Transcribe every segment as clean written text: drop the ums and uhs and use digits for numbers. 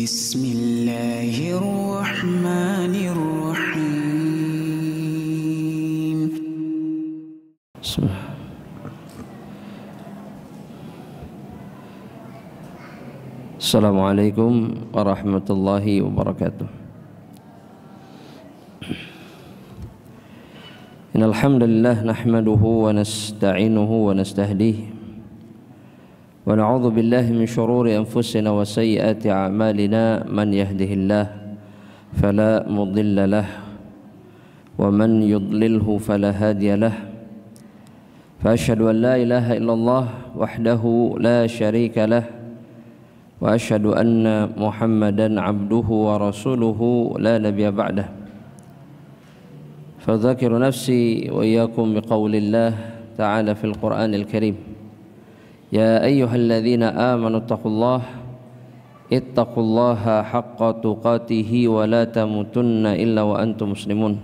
Bismillahirrahmanirrahim. Assalamualaikum warahmatullahi wabarakatuh. Innal hamdalillah nahmaduhu wa nasta'inuhu wa nastahdihi wa na'udzu billahi min shururi anfusina wa sayyiati a'malina man yahdihillahu fala mudilla lahu wa man yudlilhu fala hadiya lahu fa asyhadu an la ilaha illallah wahdahu la syarika lahu wa asyhadu anna Muhammadan abduhu wa rasuluhu la nabiyya ba'dah fa dzakiru nafsi wa iyyakum biqaulillah ta'ala fil Qur'anil Karim. Ya ayyuhalladzina amanu ittaqullaha haqqa tuqatihi wa la tamutunna illa wa antum muslimun.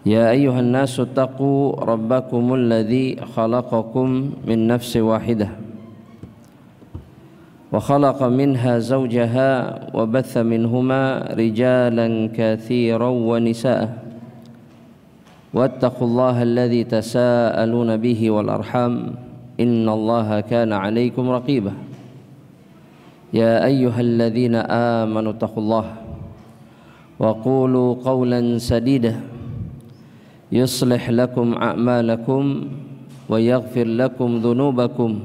Ya ayyuhan nasu taqu rabbakumul ladzi khalaqakum min nafsin wahidah wa khalaqa minha zawjaha wa batha minhuma rijalan katsiran wa nisaa. Wattaqullaha alladzi tasaaluna bihi wal arham innallaha kana 'alaikum raqiba. Ya ayyuhalladzina amanu taqullaha wa qulu qawlan sadida yuslih lakum a'malakum wa yaghfir lakum dhunubakum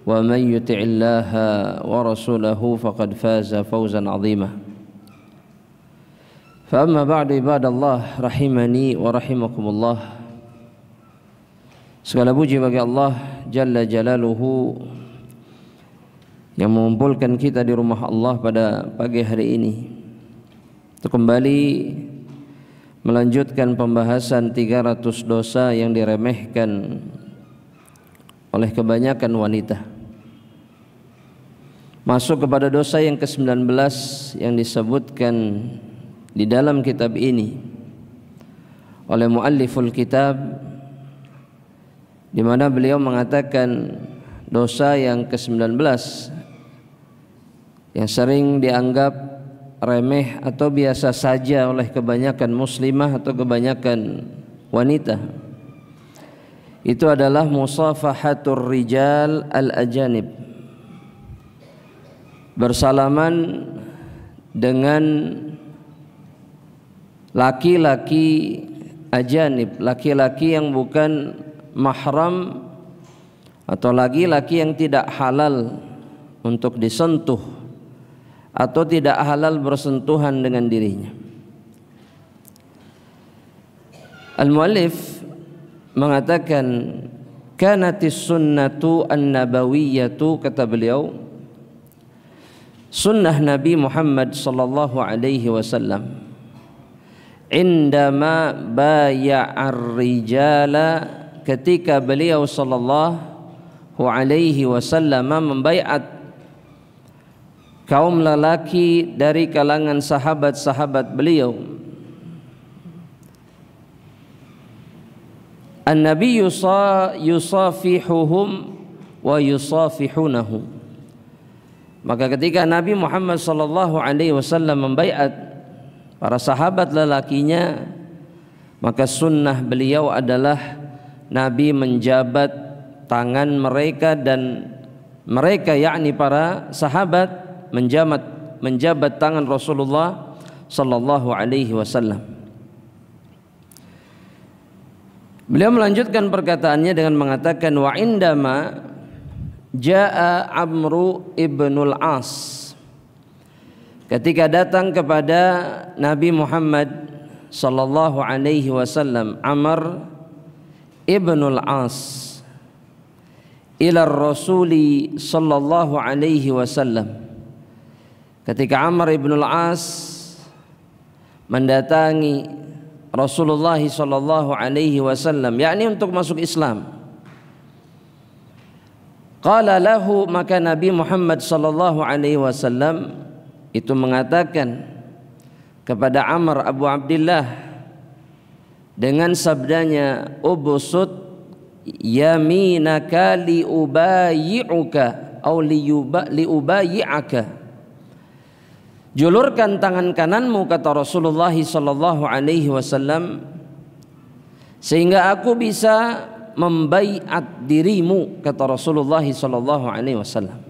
wa man yuti'illaha wa rasulahu faqad faza fawzan 'azima. Fa amma ba'du ibadallah rahimani wa rahimakumullah. Segala puji bagi Allah Jalla Jalaluhu yang mengumpulkan kita di rumah Allah pada pagi hari ini untuk kembali melanjutkan pembahasan 300 dosa yang diremehkan oleh kebanyakan wanita. Masuk kepada dosa yang ke-19 yang disebutkan di dalam kitab ini oleh mualliful kitab, di mana beliau mengatakan dosa yang ke-19 yang sering dianggap remeh atau biasa saja oleh kebanyakan muslimah atau kebanyakan wanita, itu adalah musafahatur rijal al-ajanib, bersalaman dengan laki-laki ajanib, laki-laki yang bukan mahram atau laki-laki yang tidak halal untuk disentuh atau tidak halal bersentuhan dengan dirinya. Al-muallif mengatakan kanatis sunnatu an-nabawiyyatu, kata beliau, sunnah Nabi Muhammad sallallahu alaihi wasallam indama baya'ar rijala, ketika beliau sallallahu alaihi wasallam membaiat kaum lelaki dari kalangan sahabat-sahabat beliau. An-nabi yusafihuhum wa yusafihunahu. Maka ketika Nabi Muhammad sallallahu alaihi wasallam membaiat para sahabat lelakinya, maka sunnah beliau adalah Nabi menjabat tangan mereka dan mereka, yakni para sahabat, menjabat tangan Rasulullah sallallahu alaihi wasallam. Beliau melanjutkan perkataannya dengan mengatakan wa indama jaa Amru ibnul As, ketika datang kepada Nabi Muhammad sallallahu alaihi wasallam Amr ibnul As ila Rasuli sallallahu alaihi wasallam, ketika Amr ibnul As mendatangi Rasulullah sallallahu alaihi wasallam, yakni untuk masuk Islam. Qala lahu, maka Nabi Muhammad sallallahu alaihi wasallam itu mengatakan kepada Amr Abu Abdillah dengan sabdanya, ubsut yaminaka liubayi'uka atau liubayi'aka, julurkan tangan kananmu, kata Rasulullah sallallahu alaihi wasallam, sehingga aku bisa membaiat dirimu, kata Rasulullah sallallahu alaihi wasallam.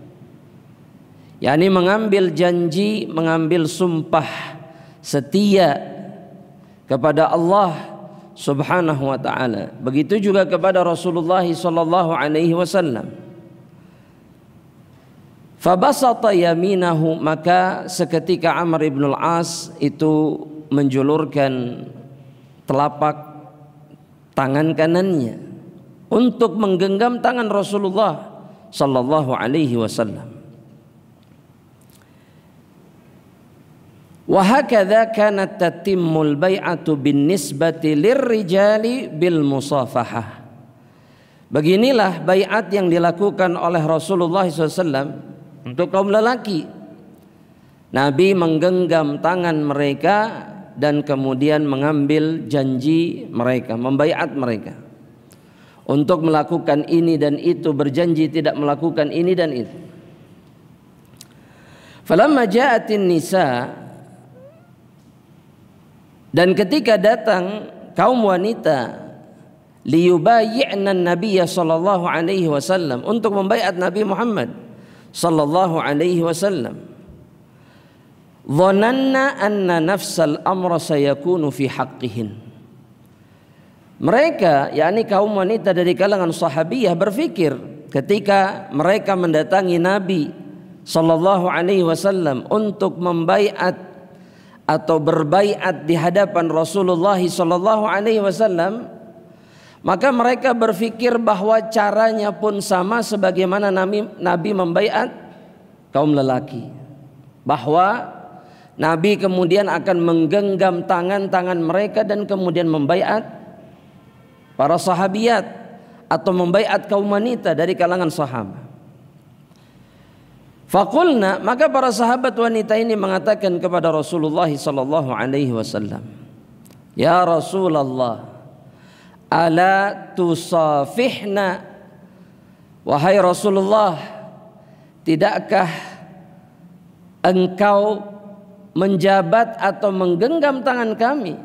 yakni mengambil janji, mengambil sumpah setia kepada Allah Subhanahu wa taala. Begitu juga kepada Rasulullah sallallahu alaihi wasallam. Fabasata yaminahu, maka seketika Amr ibn al-As itu menjulurkan telapak tangan kanannya untuk menggenggam tangan Rasulullah sallallahu alaihi wasallam. Wa hakadha kanat tatimmul bai'atu bin nisbati lirrijali bil musafahah. Beginilah baiat yang dilakukan oleh Rasulullah SAW untuk kaum lelaki. Nabi menggenggam tangan mereka dan kemudian mengambil janji mereka, membaiat mereka untuk melakukan ini dan itu, berjanji tidak melakukan ini dan itu. Falamma ja'atin nisa, dan ketika datang kaum wanita, liyubayyi'na an-nabiyya sallallahu alaihi wasallam, untuk membaiat Nabi Muhammad sallallahu alaihi wasallam, dhananna anna nafsal amra sayakunu fi haqqihin. Mereka, yakni kaum wanita dari kalangan sahabiyah, berfikir ketika mereka mendatangi Nabi sallallahu alaihi wasallam untuk membaiat atau berbaiat di hadapan Rasulullah sallallahu alaihi wasallam, maka mereka berfikir bahwa caranya pun sama sebagaimana Nabi membaiat kaum lelaki, bahwa Nabi kemudian akan menggenggam tangan-tangan mereka dan kemudian membaiat para sahabiyat atau membaiat kaum wanita dari kalangan sahabat. Faqulna, maka para sahabat wanita ini mengatakan kepada Rasulullah sallallahu alaihi wasallam, ya Rasulullah, ala tusafihna, wahai Rasulullah, tidakkah engkau menjabat atau menggenggam tangan kami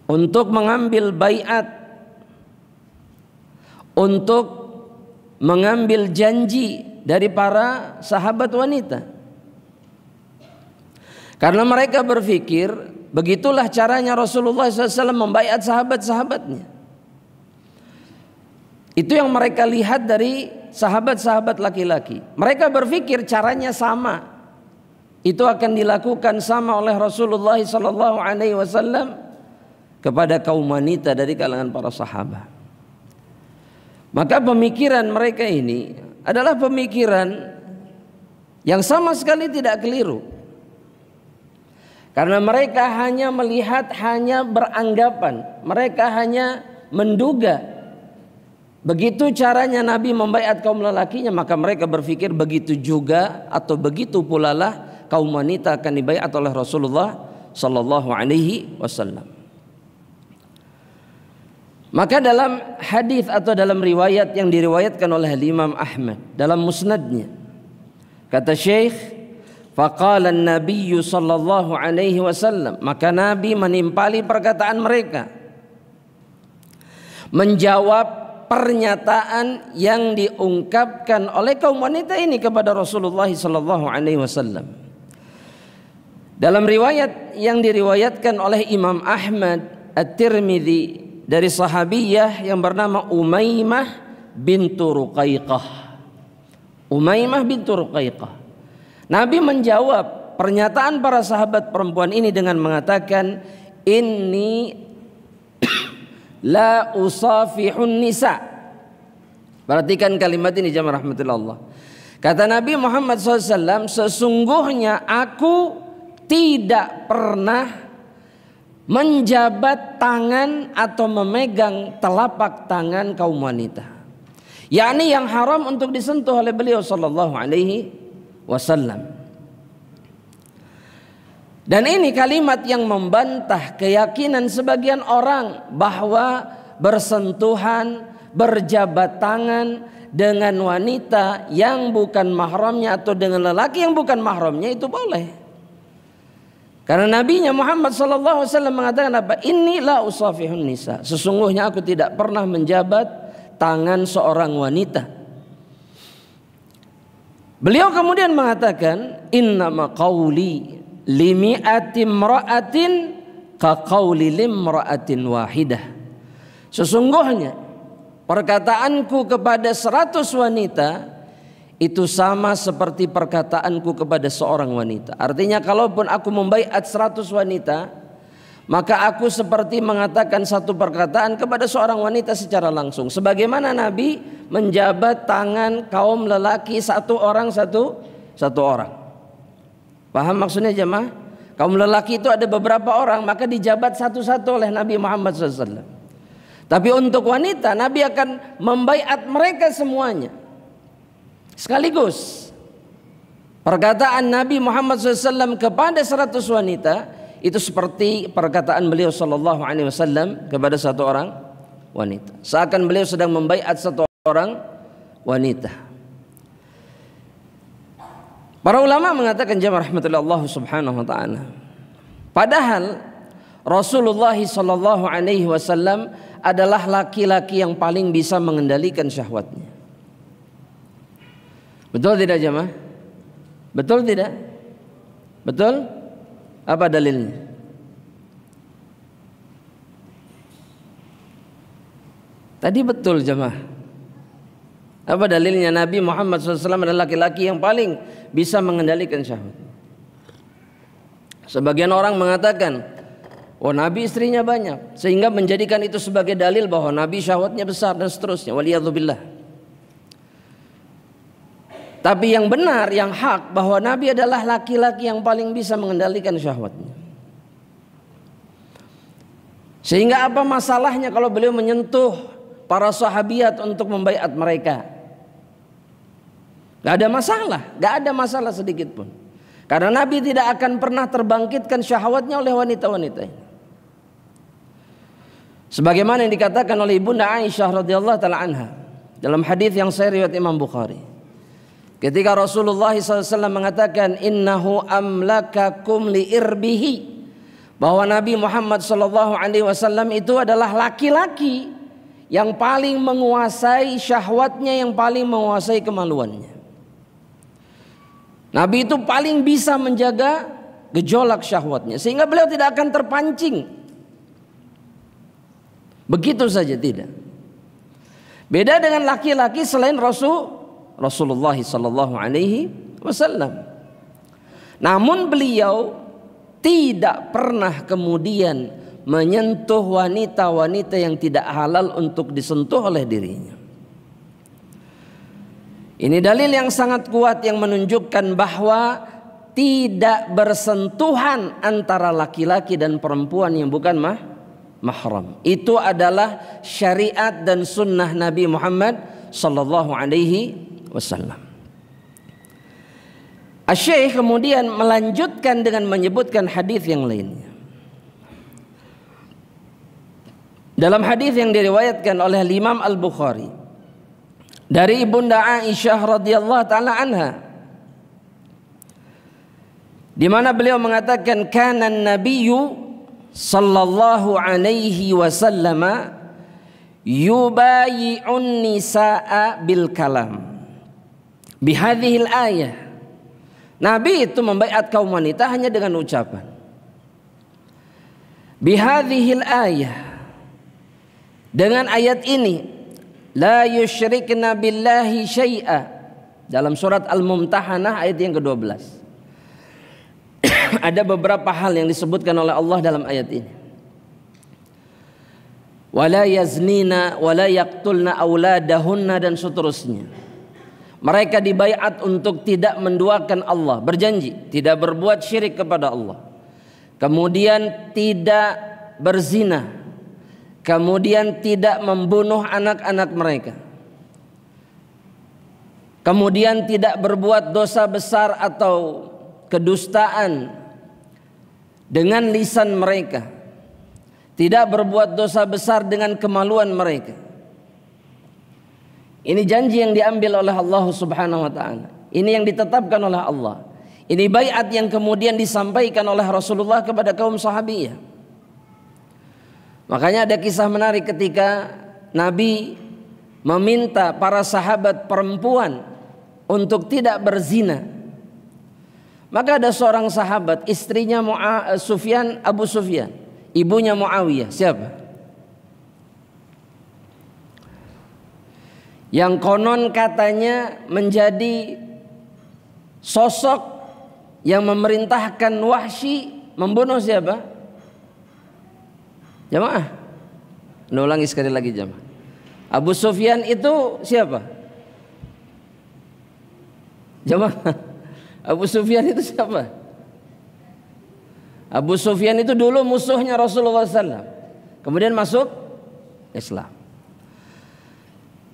untuk mengambil baiat, untuk mengambil janji dari para sahabat wanita? Karena mereka berpikir begitulah caranya Rasulullah SAW membaiat sahabat-sahabatnya. Itu yang mereka lihat dari sahabat-sahabat laki-laki. Mereka berpikir caranya sama, itu akan dilakukan sama oleh Rasulullah SAW kepada kaum wanita dari kalangan para sahabat. Maka pemikiran mereka ini adalah pemikiran yang sama sekali tidak keliru. Karena mereka hanya melihat, hanya beranggapan, mereka hanya menduga begitu caranya Nabi membaiat kaum lelakinya, maka mereka berpikir begitu juga atau begitu pula lah kaum wanita akan dibaiat oleh Rasulullah sallallahu alaihi wasallam. Maka dalam hadis atau dalam riwayat yang diriwayatkan oleh Imam Ahmad dalam musnadnya, kata Syekh, faqala an-nabiy sallallahu alaihi wasallam, maka Nabi menimpali perkataan mereka, menjawab pernyataan yang diungkapkan oleh kaum wanita ini kepada Rasulullah sallallahu alaihi wasallam. Dalam riwayat yang diriwayatkan oleh Imam Ahmad At-Tirmidzi dari sahabiyah yang bernama Umaymah bintu Ruqaiqah. Umaymah bintu Ruqaiqah. Nabi menjawab pernyataan para sahabat perempuan ini dengan mengatakan, inni la usafihun nisa. Perhatikan kalimat ini jamaah rahmatullah. Kata Nabi Muhammad SAW, sesungguhnya aku tidak pernah menjabat tangan atau memegang telapak tangan kaum wanita, yakni yang haram untuk disentuh oleh beliau sallallahu alaihi wasallam. Dan ini kalimat yang membantah keyakinan sebagian orang bahwa bersentuhan, berjabat tangan dengan wanita yang bukan mahramnya atau dengan lelaki yang bukan mahramnya itu boleh. Karena Nabinya Muhammad sallallahu alaihi wasallam mengatakan apa? Inni la usafihun nisa. Sesungguhnya aku tidak pernah menjabat tangan seorang wanita. Beliau kemudian mengatakan, innama qauli limi'ati imra'atin ka qauli limra'atin wahidah. Sesungguhnya perkataanku kepada 100 wanita itu sama seperti perkataanku kepada seorang wanita. Artinya kalaupun aku membaiat 100 wanita, maka aku seperti mengatakan satu perkataan kepada seorang wanita secara langsung. Sebagaimana Nabi menjabat tangan kaum lelaki satu orang. Paham maksudnya jemaah? Kaum lelaki itu ada beberapa orang, maka dijabat satu-satu oleh Nabi Muhammad SAW. Tapi untuk wanita, Nabi akan membaiat mereka semuanya sekaligus. Perkataan Nabi Muhammad SAW kepada 100 wanita itu seperti perkataan beliau SAW kepada satu orang wanita. Seakan beliau sedang membaiat satu orang wanita. Para ulama mengatakan jemaah rahmatullah Allah subhanahu wa ta'ala, padahal Rasulullah SAW adalah laki-laki yang paling bisa mengendalikan syahwatnya. Betul tidak jemaah? Betul tidak? Betul? Apa dalilnya? Tadi betul jemaah. Apa dalilnya? Nabi Muhammad SAW adalah laki-laki yang paling bisa mengendalikan syahwat. Sebagian orang mengatakan, oh Nabi istrinya banyak, sehingga menjadikan itu sebagai dalil bahwa Nabi syahwatnya besar dan seterusnya. Waliyadzubillah. Tapi yang benar, yang hak, bahwa Nabi adalah laki-laki yang paling bisa mengendalikan syahwatnya. Sehingga apa masalahnya kalau beliau menyentuh para sahabiat untuk membaiat mereka? Gak ada masalah, gak ada masalah sedikit pun. Karena Nabi tidak akan pernah terbangkitkan syahwatnya oleh wanita-wanita ini. Sebagaimana yang dikatakan oleh Ibunda Aisyah radhiyallahu taala anha dalam hadis yang sahih riwayat Imam Bukhari. Ketika Rasulullah SAW mengatakan innahu amlakakum liirbihi, bahwa Nabi Muhammad SAW itu adalah laki-laki yang paling menguasai syahwatnya, yang paling menguasai kemaluannya. Nabi itu paling bisa menjaga gejolak syahwatnya sehingga beliau tidak akan terpancing begitu saja, tidak. Beda dengan laki-laki selain Rasulullah sallallahu alaihi wasallam. Namun beliau tidak pernah kemudian menyentuh wanita-wanita yang tidak halal untuk disentuh oleh dirinya. Ini dalil yang sangat kuat yang menunjukkan bahwa tidak bersentuhan antara laki-laki dan perempuan yang bukan mahram. Itu adalah syariat dan sunnah Nabi Muhammad sallallahu alaihi wasallam. Asy-Syaikh kemudian melanjutkan dengan menyebutkan hadis yang lainnya. Dalam hadis yang diriwayatkan oleh Imam Al-Bukhari dari Ibunda Aisyah radhiyallahu taala anha, di mana beliau mengatakan kana an-nabiyyu sallallahu alaihi wasallam yubayi'un nisaa bil kalam bihadhil ayah. Nabi itu membaiat kaum wanita hanya dengan ucapan bihadhil ayah, dengan ayat ini, la yusyrikna billahi syai'a, dalam surat Al-Mumtahanah ayat yang ke-12. Ada beberapa hal yang disebutkan oleh Allah dalam ayat ini. Wala yaznina wala yaqtulna auladahunna, dan seterusnya. Mereka dibaiat untuk tidak menduakan Allah, berjanji tidak berbuat syirik kepada Allah, kemudian tidak berzina, kemudian tidak membunuh anak-anak mereka, kemudian tidak berbuat dosa besar atau kedustaan dengan lisan mereka, tidak berbuat dosa besar dengan kemaluan mereka. Ini janji yang diambil oleh Allah Subhanahu wa taala. Ini yang ditetapkan oleh Allah. Ini baiat yang kemudian disampaikan oleh Rasulullah kepada kaum sahabiyah. Makanya ada kisah menarik ketika Nabi meminta para sahabat perempuan untuk tidak berzina. Maka ada seorang sahabat, istrinya Abu Sufyan, ibunya Muawiyah. Siapa? Yang konon katanya menjadi sosok yang memerintahkan Wahsy membunuh siapa? Jamaah. Ulangi sekali lagi jamaah. Abu Sufyan itu siapa? Jamaah. Abu Sufyan itu siapa? Abu Sufyan itu dulu musuhnya Rasulullah SAW. Kemudian masuk Islam.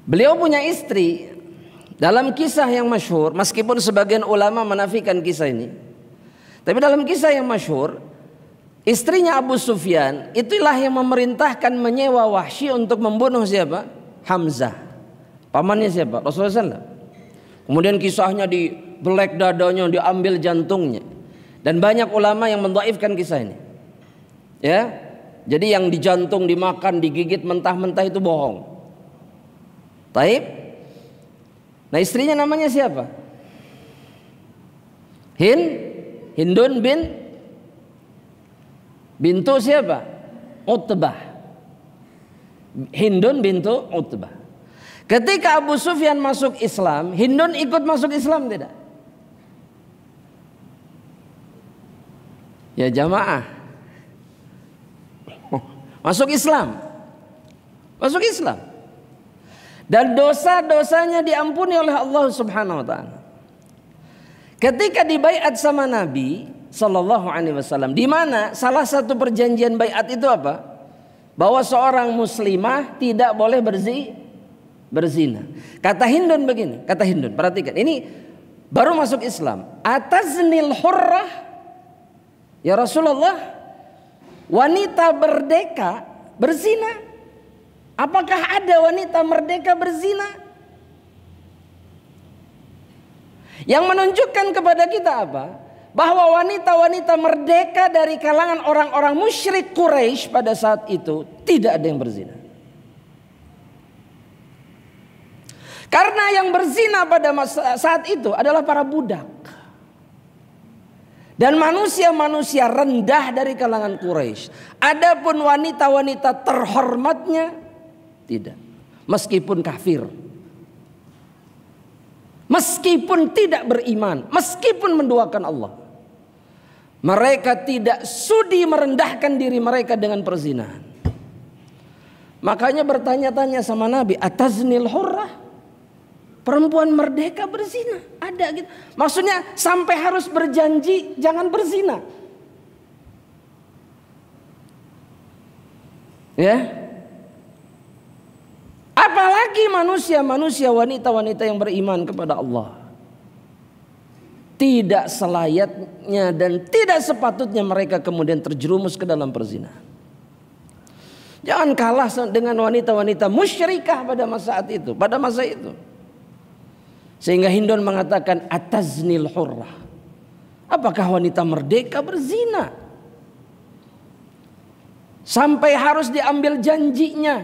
Beliau punya istri. Dalam kisah yang masyhur, meskipun sebagian ulama menafikan kisah ini, tapi dalam kisah yang masyhur, istrinya Abu Sufyan itulah yang memerintahkan menyewa Wahsy untuk membunuh siapa? Hamzah. Pamannya siapa? Rasulullah SAW. Kemudian kisahnya dibelek dadanya, diambil jantungnya. Dan banyak ulama yang mendhaifkan kisah ini. Ya. Jadi yang di jantung dimakan, digigit mentah-mentah itu bohong. Taib. Nah, istrinya namanya siapa? Hindun bintu siapa? Utbah. Hindun bintu Utbah. Ketika Abu Sufyan masuk Islam, Hindun ikut masuk Islam tidak? Ya jamaah. Masuk Islam. Masuk Islam. Dan dosa-dosanya diampuni oleh Allah Subhanahu wa taala. Ketika dibaiat sama Nabi sallallahu alaihi wasallam, di mana salah satu perjanjian baiat itu apa? Bahwa seorang muslimah tidak boleh berzina. Kata Hindun begini, kata Hindun, perhatikan. Ini baru masuk Islam. Ataznil hurrah? Ya Rasulullah, wanita merdeka berzina? Apakah ada wanita merdeka berzina? Yang menunjukkan kepada kita apa? Bahwa wanita-wanita merdeka dari kalangan orang-orang musyrik Quraisy pada saat itu tidak ada yang berzina. Karena yang berzina pada saat itu adalah para budak. Dan manusia-manusia rendah dari kalangan Quraisy. Adapun wanita-wanita terhormatnya tidak. Meskipun kafir. Meskipun tidak beriman. Meskipun menduakan Allah. Mereka tidak sudi merendahkan diri mereka dengan perzinahan. Makanya bertanya-tanya sama Nabi. Ataznil hurrah? Perempuan merdeka berzina? Ada gitu. Maksudnya sampai harus berjanji jangan berzina. Ya. Apalagi manusia-manusia, wanita-wanita yang beriman kepada Allah. Tidak selayaknya dan tidak sepatutnya mereka kemudian terjerumus ke dalam perzinahan. Jangan kalah dengan wanita-wanita musyrikah pada masa itu, pada masa itu. Sehingga Hindun mengatakan ataznil hurrah. Apakah wanita merdeka berzina? Sampai harus diambil janjinya.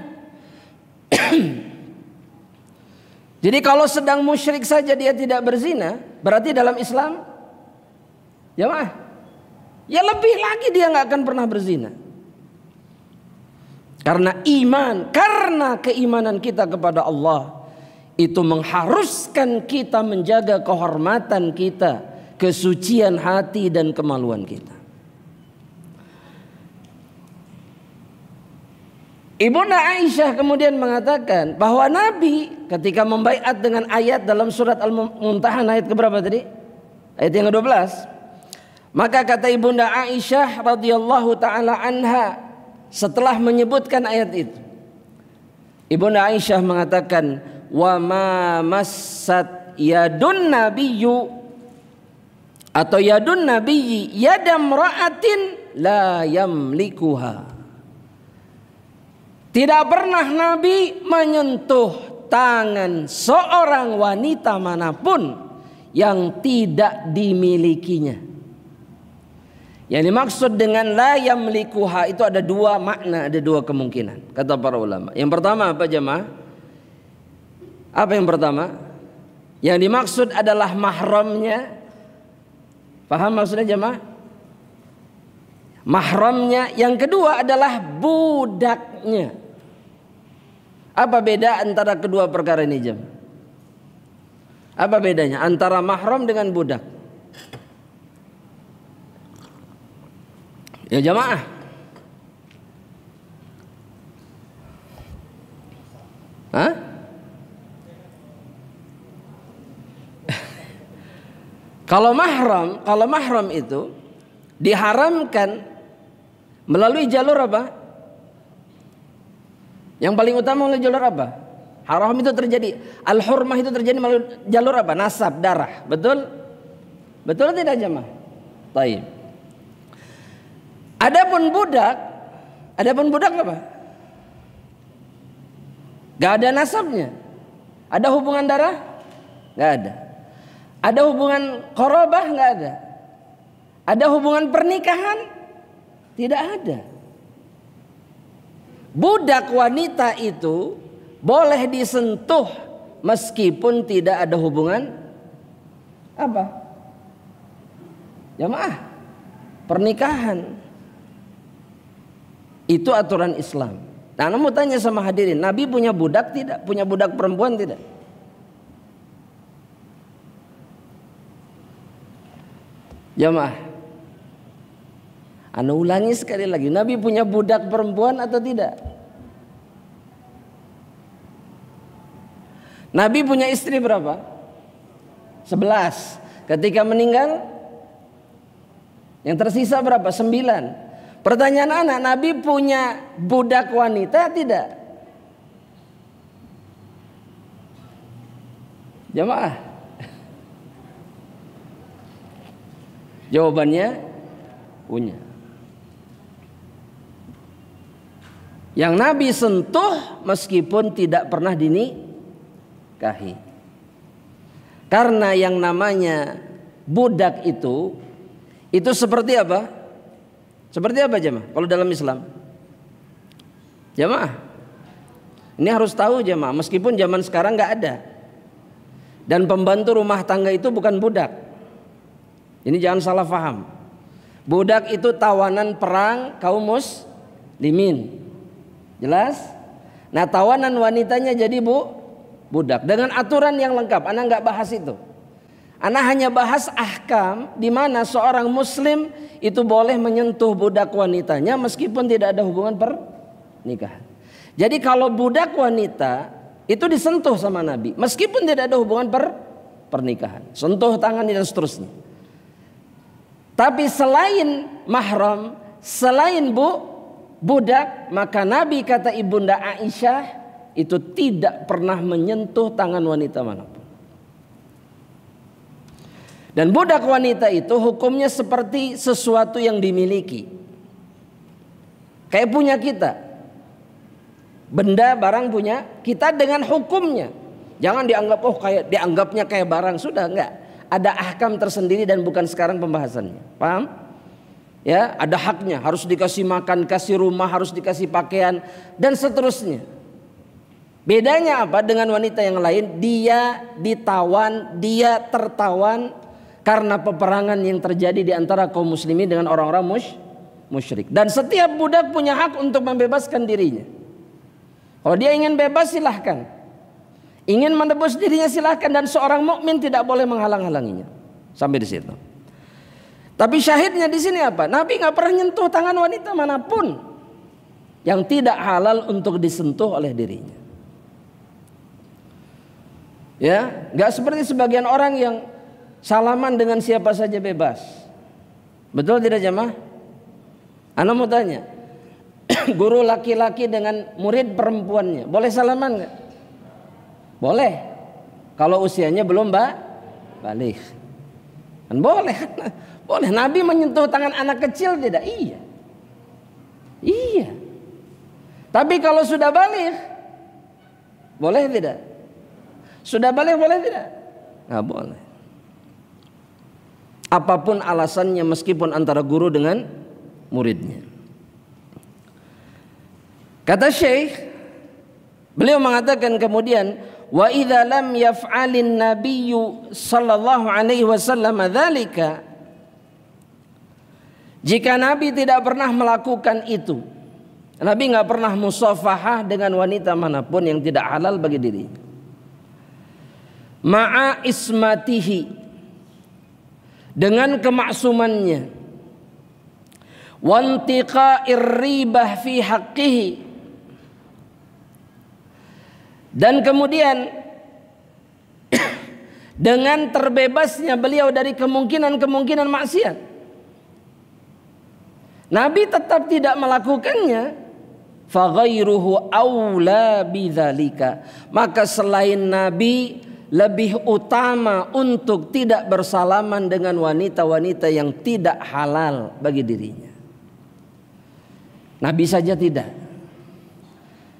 Jadi kalau sedang musyrik saja dia tidak berzina, berarti dalam Islam jamaah, ya lebih lagi dia nggak akan pernah berzina. Karena iman, karena keimanan kita kepada Allah itu mengharuskan kita menjaga kehormatan kita, kesucian hati dan kemaluan kita. Ibunda Aisyah kemudian mengatakan bahwa Nabi ketika membaiat dengan ayat dalam surat Al-Mumtahanah ayat keberapa tadi? Ayat yang ke-12. Maka kata Ibunda Aisyah radhiyallahu taala anha setelah menyebutkan ayat itu, Ibunda Aisyah mengatakan wa ma massat yadun nabiyyu atau yadun nabiyyi yadam ra'atin la yamlikuha. Tidak pernah Nabi menyentuh tangan seorang wanita manapun yang tidak dimilikinya. Yang dimaksud dengan la yamlikuha itu ada dua makna, ada dua kemungkinan kata para ulama. Yang pertama apa jemaah? Apa yang pertama? Yang dimaksud adalah mahramnya. Paham maksudnya jemaah? Mahramnya. Yang kedua adalah budaknya. Apa beda antara kedua perkara ini jemaah? Apa bedanya antara mahram dengan budak? Ya jamaah, hah? Kalau mahram itu diharamkan melalui jalur apa? Yang paling utama melalui jalur apa? Haram itu terjadi, al-hurmah itu terjadi melalui jalur apa? Nasab, darah, betul? Betul tidak jamaah? Baik. Adapun budak apa? Gak ada nasabnya. Ada hubungan darah? Gak ada. Ada hubungan qarabah? Gak ada. Ada hubungan pernikahan? Tidak ada. Budak wanita itu boleh disentuh meskipun tidak ada hubungan apa? Jamaah, pernikahan. Itu aturan Islam. Nah, mau tanya sama hadirin, Nabi punya budak tidak? Punya budak perempuan tidak? Jamaah, ana ulangi sekali lagi, Nabi punya budak perempuan atau tidak? Nabi punya istri berapa? 11. Ketika meninggal, yang tersisa berapa? 9. Pertanyaan anak, Nabi punya budak wanita tidak? Jamaah, jawabannya punya. Yang Nabi sentuh meskipun tidak pernah dinikahi. Karena yang namanya budak itu seperti apa? Seperti apa jemaah? Kalau dalam Islam, jemaah, ini harus tahu jemaah. Meskipun zaman sekarang nggak ada. Dan pembantu rumah tangga itu bukan budak. Ini jangan salah paham. Budak itu tawanan perang kaum muslimin. Jelas? Nah, tawanan wanitanya jadi budak dengan aturan yang lengkap. Ana nggak bahas itu. Ana hanya bahas ahkam di mana seorang muslim itu boleh menyentuh budak wanitanya meskipun tidak ada hubungan pernikahan. Jadi kalau budak wanita itu disentuh sama Nabi meskipun tidak ada hubungan pernikahan, sentuh tangan dan seterusnya. Tapi selain mahram, selain budak, maka Nabi kata ibunda Aisyah itu tidak pernah menyentuh tangan wanita manapun. Dan budak wanita itu hukumnya seperti sesuatu yang dimiliki. Kayak punya kita. Benda barang punya kita dengan hukumnya. Jangan dianggap dianggapnya kayak barang, sudah enggak. Ada ahkam tersendiri dan bukan sekarang pembahasannya. Paham? Ya, ada haknya, harus dikasih makan, kasih rumah, harus dikasih pakaian dan seterusnya. Bedanya apa dengan wanita yang lain? Dia ditawan, dia tertawan karena peperangan yang terjadi di antara kaum muslimin dengan orang-orang musyrik. Dan setiap budak punya hak untuk membebaskan dirinya. Kalau dia ingin bebas silahkan. Ingin menebus dirinya silahkan. Dan seorang mukmin tidak boleh menghalang-halanginya. Sampai di situ. Tapi syahidnya di sini apa? Nabi nggak pernah nyentuh tangan wanita manapun yang tidak halal untuk disentuh oleh dirinya. Ya, nggak seperti sebagian orang yang salaman dengan siapa saja bebas. Betul tidak jemaah? Ana mau tanya, guru laki-laki dengan murid perempuannya boleh salaman nggak? Boleh. Kalau usianya belum balik. Kan boleh. Boleh. Nabi menyentuh tangan anak kecil tidak? Iya. Iya. Tapi kalau sudah balik, boleh tidak? Sudah boleh tidak? Nggak boleh. Apapun alasannya, meskipun antara guru dengan muridnya. Kata Syekh, beliau mengatakan kemudian, wa idza lam yaf'alin nabiyyu sallallahu alaihi wasallam dzalika, jika Nabi tidak pernah melakukan itu, Nabi nggak pernah musafahah dengan wanita manapun yang tidak halal bagi diri, ma'a ismatihi, dengan kemaksumannya, wantiqa'ir ribah fi haqqihi, dan kemudian dengan terbebasnya beliau dari kemungkinan maksiat, Nabi tetap tidak melakukannya, fa ghairuhu aula bidzalika, maka selain Nabi lebih utama untuk tidak bersalaman dengan wanita-wanita yang tidak halal bagi dirinya. Nabi saja tidak.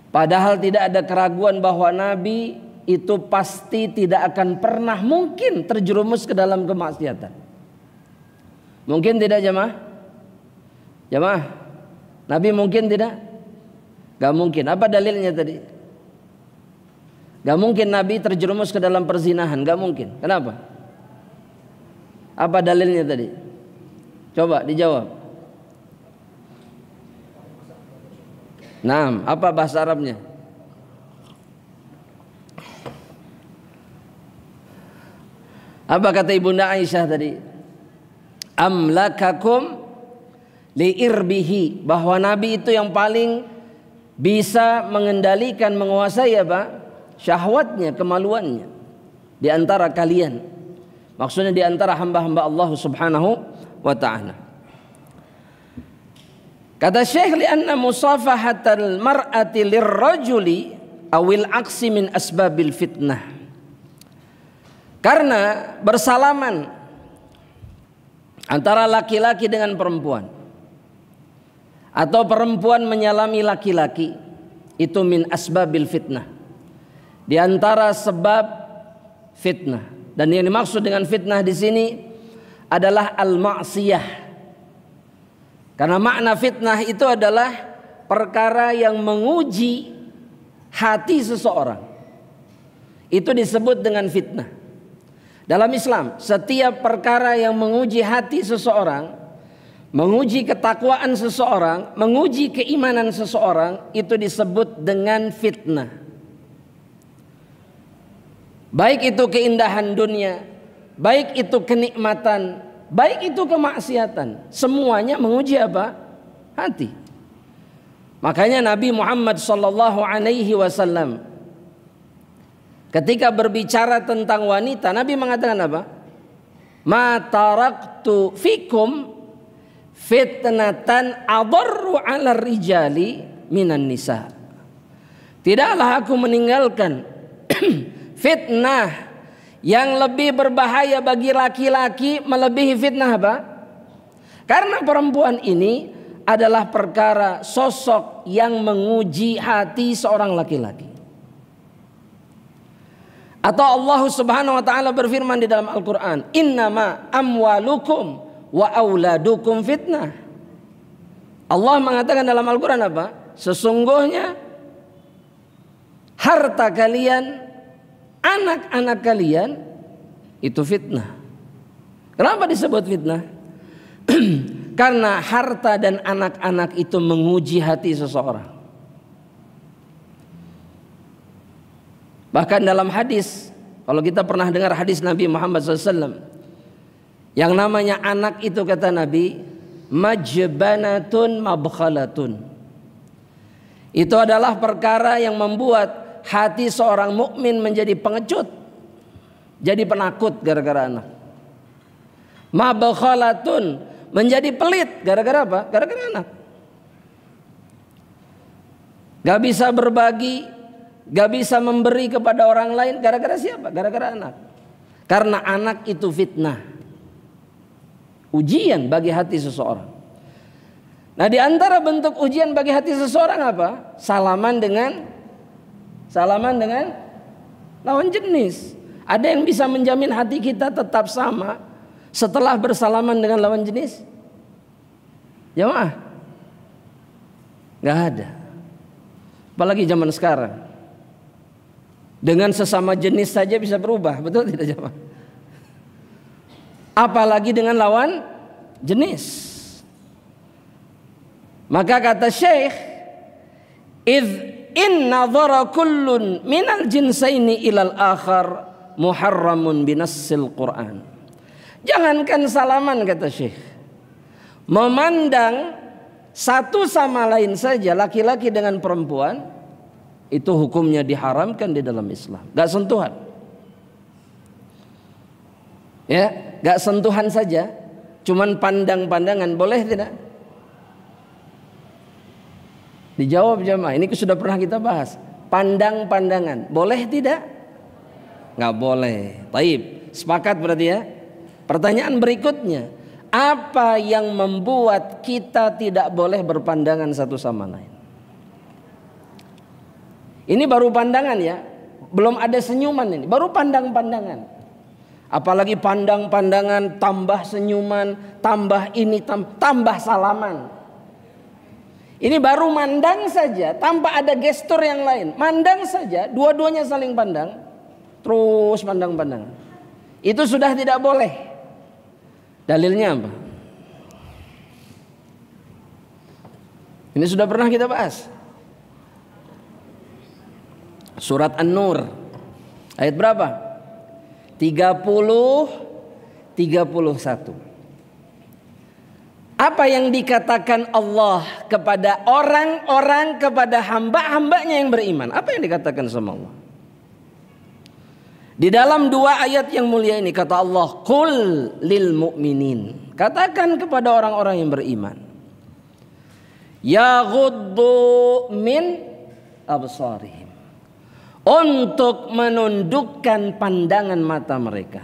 Padahal tidak ada keraguan bahwa Nabi itu pasti tidak akan pernah mungkin terjerumus ke dalam kemaksiatan. Mungkin tidak jemaah? Jemaah, Nabi mungkin tidak? Gak mungkin. Apa dalilnya tadi? Gak mungkin Nabi terjerumus ke dalam perzinahan. Gak mungkin. Kenapa? Apa dalilnya tadi? Coba dijawab. Nah, apa bahasa Arabnya? Apa kata Ibunda Aisyah tadi? Amlakakum liirbihi, bahwa Nabi itu yang paling bisa mengendalikan, menguasai apa? Syahwatnya, kemaluannya di antara kalian. Maksudnya di antara hamba-hamba Allah Subhanahu wa ta'ala. Kata Syekh, lianna musafahatal mar'ati lirrajuli awil aksi min asbabil fitnah, karena bersalaman antara laki-laki dengan perempuan atau perempuan menyalami laki-laki itu min asbabil fitnah, di antara sebab fitnah. Dan yang dimaksud dengan fitnah di sini adalah al-ma'siyah. Karena makna fitnah itu adalah perkara yang menguji hati seseorang. Itu disebut dengan fitnah. Dalam Islam, setiap perkara yang menguji hati seseorang, menguji ketakwaan seseorang, menguji keimanan seseorang, itu disebut dengan fitnah. Baik itu keindahan dunia, baik itu kenikmatan, baik itu kemaksiatan, semuanya menguji apa? Hati. Makanya Nabi Muhammad sallallahu alaihi wasallam ketika berbicara tentang wanita, Nabi mengatakan apa? Ma taraktu fikum fitnatan adarru 'ala rijali minan nisa. Tidaklah aku meninggalkan fitnah yang lebih berbahaya bagi laki-laki melebihi fitnah apa? Karena perempuan ini adalah perkara sosok yang menguji hati seorang laki-laki. Atau Allah Subhanahu wa taala berfirman di dalam Al-Qur'an, "Innama amwalukum wa auladukum fitnah." Allah mengatakan dalam Al-Qur'an apa? Sesungguhnya harta kalian, anak-anak kalian itu fitnah. Kenapa disebut fitnah? Karena harta dan anak-anak itu menguji hati seseorang. Bahkan dalam hadis, kalau kita pernah dengar hadis Nabi Muhammad SAW, yang namanya anak itu kata Nabi, majbanatun mabkhalatun. Itu adalah perkara yang membuat hati seorang mukmin menjadi pengecut, jadi penakut gara-gara anak. Mabkhalatun, menjadi pelit gara-gara apa? Gara-gara anak. Gak bisa berbagi, gak bisa memberi kepada orang lain gara-gara siapa? Gara-gara anak. Karena anak itu fitnah, ujian bagi hati seseorang. Nah, di antara bentuk ujian bagi hati seseorang apa? Salaman dengan Lawan jenis. Ada yang bisa menjamin hati kita tetap sama setelah bersalaman dengan lawan jenis? Jamaah, nggak ada. Apalagi zaman sekarang, dengan sesama jenis saja bisa berubah, betul tidak jamaah? Apalagi dengan lawan jenis. Maka kata Syekh, "Idz in nadhara kullun minal jinsaini ilal akhar muharramun binassil Qur'an." Jangankan salaman, kata Syekh, memandang satu sama lain saja, laki-laki dengan perempuan, itu hukumnya diharamkan di dalam Islam. Gak sentuhan, ya, gak sentuhan saja, cuman pandang-pandangan, boleh tidak? Dijawab jamaah, ini sudah pernah kita bahas. Pandang-pandangan, boleh tidak? Gak boleh. Taib, sepakat berarti ya. Pertanyaan berikutnya, apa yang membuat kita tidak boleh berpandangan satu sama lain? Ini baru pandangan ya, belum ada senyuman ini, baru pandang-pandangan. Apalagi pandang-pandangan tambah senyuman, tambah ini, tambah salaman. Ini baru mandang saja tanpa ada gestur yang lain. Mandang saja, dua-duanya saling pandang, terus pandang-pandangan. Itu sudah tidak boleh. Dalilnya apa? Ini sudah pernah kita bahas. Surat An-Nur ayat berapa? 30-31. Apa yang dikatakan Allah kepada orang-orang, kepada hamba-hambanya yang beriman? Apa yang dikatakan sama Allah? Di dalam dua ayat yang mulia ini kata Allah, "Qul lil mu'minin." Katakan kepada orang-orang yang beriman, yaghuddu min absarihim, untuk menundukkan pandangan mata mereka.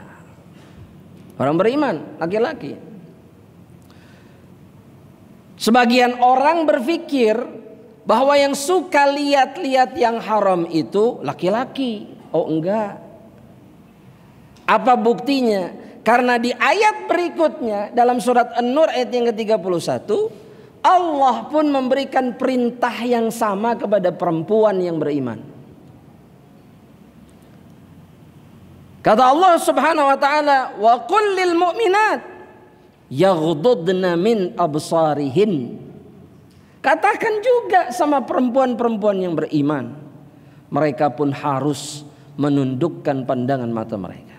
Orang beriman, laki-laki. Sebagian orang berpikir bahwa yang suka lihat-lihat yang haram itu laki-laki. Oh enggak. Apa buktinya? Karena di ayat berikutnya dalam surat An-Nur ayat yang ke-31, Allah pun memberikan perintah yang sama kepada perempuan yang beriman. Kata Allah Subhanahu wa taala, "Wa qul lil mu'minat yaghdudna min absarihin." Katakan juga sama perempuan-perempuan yang beriman, mereka pun harus menundukkan pandangan mata mereka.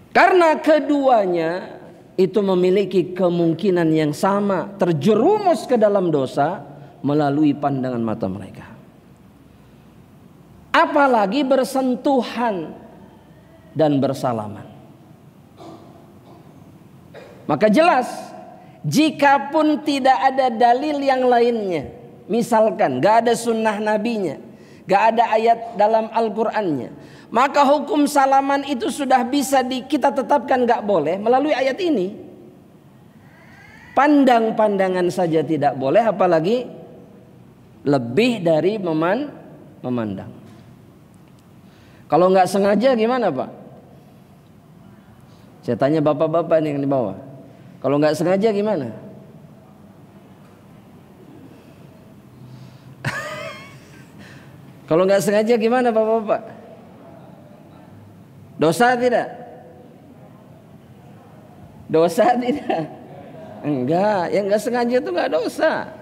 Karena keduanya itu memiliki kemungkinan yang sama terjerumus ke dalam dosa melalui pandangan mata mereka. Apalagi bersentuhan dan bersalaman. Maka jelas, jikapun tidak ada dalil yang lainnya, misalkan gak ada sunnah nabinya, gak ada ayat dalam Al-Qur'annya, maka hukum salaman itu sudah bisa kita tetapkan gak boleh melalui ayat ini. Pandang-pandangan saja tidak boleh, apalagi lebih dari memandang. Kalau nggak sengaja gimana Pak? Saya tanya bapak-bapak nih yang di bawah. Kalau nggak sengaja gimana? Kalau nggak sengaja gimana bapak-bapak? Dosa tidak? Dosa tidak? Enggak, yang nggak sengaja itu nggak dosa.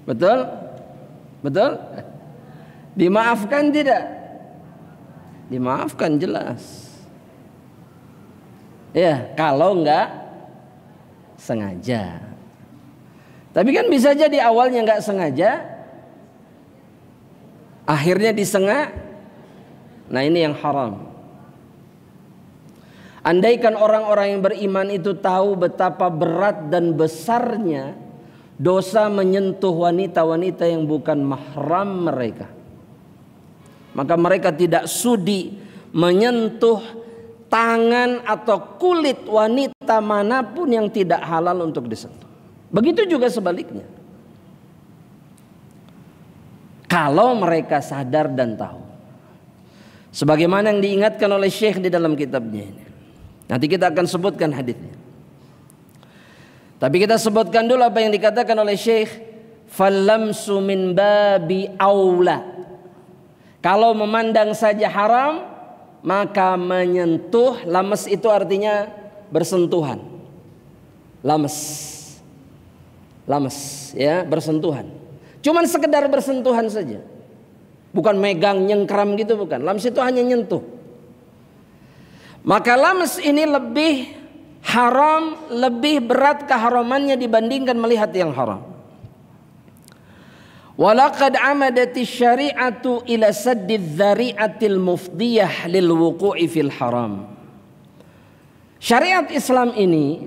Betul? Betul? Dimaafkan tidak? Dimaafkan jelas. Ya, kalau nggak sengaja. Tapi kan bisa jadi awalnya nggak sengaja, akhirnya disengaja. Nah ini yang haram. Andaikan orang-orang yang beriman itu tahu betapa berat dan besarnya dosa menyentuh wanita-wanita yang bukan mahram mereka, maka mereka tidak sudi menyentuh tangan atau kulit wanita manapun yang tidak halal untuk disentuh. Begitu juga sebaliknya. Kalau mereka sadar dan tahu. Sebagaimana yang diingatkan oleh Syekh di dalam kitabnya ini. Nanti kita akan sebutkan hadisnya. Tapi kita sebutkan dulu apa yang dikatakan oleh Syekh. Fallamsu min babi aula. Kalau memandang saja haram, maka menyentuh, lames itu artinya bersentuhan. Lames ya, bersentuhan. Cuman sekedar bersentuhan saja. Bukan megang, nyengkram gitu, bukan. Lames itu hanya nyentuh. Maka lames ini lebih haram, lebih berat keharamannya dibandingkan melihat yang haram. Walaqad amadati syari'atu ila saddidz dzari'atil mufdiyah lil wuqu'i fil haram. Syariat Islam ini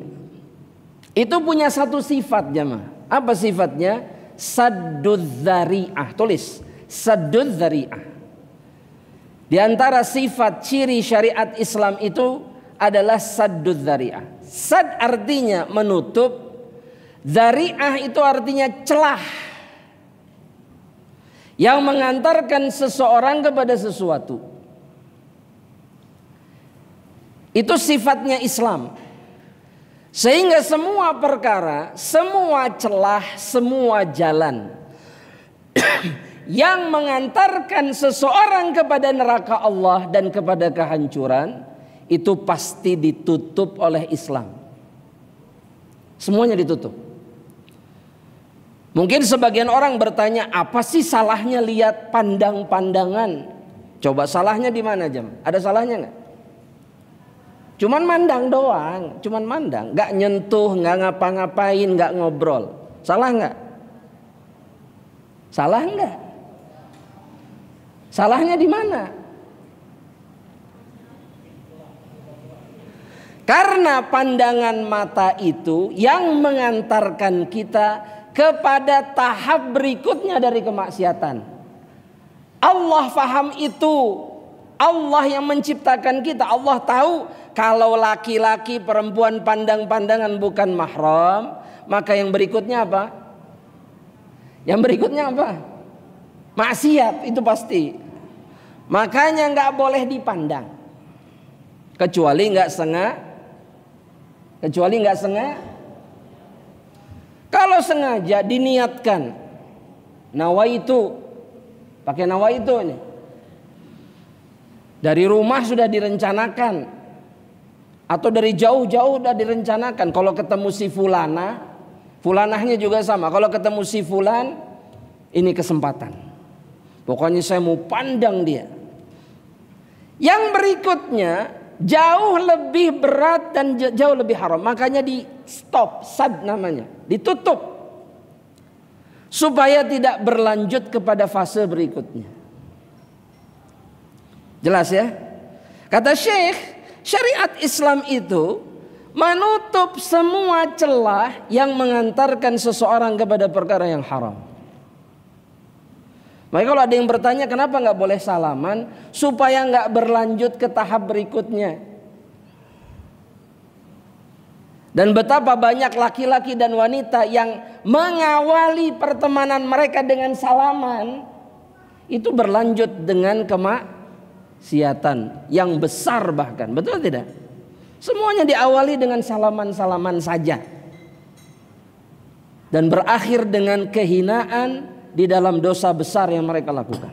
itu punya satu sifat jemaah. Apa sifatnya? Saddudz dzari'ah. Tulis, saddudz dzari'ah. Di antara sifat ciri syariat Islam itu adalah saddudz dzari'ah. Sad artinya menutup, dzari'ah itu artinya celah yang mengantarkan seseorang kepada sesuatu. Itu sifatnya Islam. Sehingga semua perkara, semua celah, semua jalan yang mengantarkan seseorang kepada neraka Allah dan kepada kehancuran, itu pasti ditutup oleh Islam. Semuanya ditutup. Mungkin sebagian orang bertanya, apa sih salahnya lihat pandang-pandangan? Coba salahnya di mana, Jam? Ada salahnya nggak? Cuman mandang doang, cuman mandang, nggak nyentuh, nggak ngapa-ngapain, nggak ngobrol. Salah nggak? Salah nggak? Salahnya di mana? Karena pandangan mata itu yang mengantarkan kita kepada tahap berikutnya dari kemaksiatan. Allah faham itu. Allah yang menciptakan kita. Allah tahu kalau laki-laki perempuan pandang-pandangan bukan mahram, maka yang berikutnya apa? Yang berikutnya apa? Maksiat, itu pasti. Makanya nggak boleh dipandang, kecuali nggak sengaja. Kalau sengaja diniatkan, nawaitu, pakai nawaitu ini. Dari rumah sudah direncanakan, atau dari jauh-jauh sudah direncanakan. Kalau ketemu si fulana, fulanahnya juga sama. Kalau ketemu si fulan, ini kesempatan. Pokoknya saya mau pandang dia. Yang berikutnya jauh lebih berat dan jauh lebih haram. Makanya di stop, sad namanya, ditutup, supaya tidak berlanjut kepada fase berikutnya. Jelas ya? Kata Syekh, syariat Islam itu menutup semua celah yang mengantarkan seseorang kepada perkara yang haram. Maka kalau ada yang bertanya kenapa nggak boleh salaman, supaya nggak berlanjut ke tahap berikutnya. Dan betapa banyak laki-laki dan wanita yang mengawali pertemanan mereka dengan salaman, itu berlanjut dengan kemaksiatan yang besar bahkan. Betul tidak? Semuanya diawali dengan salaman-salaman saja, dan berakhir dengan kehinaan di dalam dosa besar yang mereka lakukan.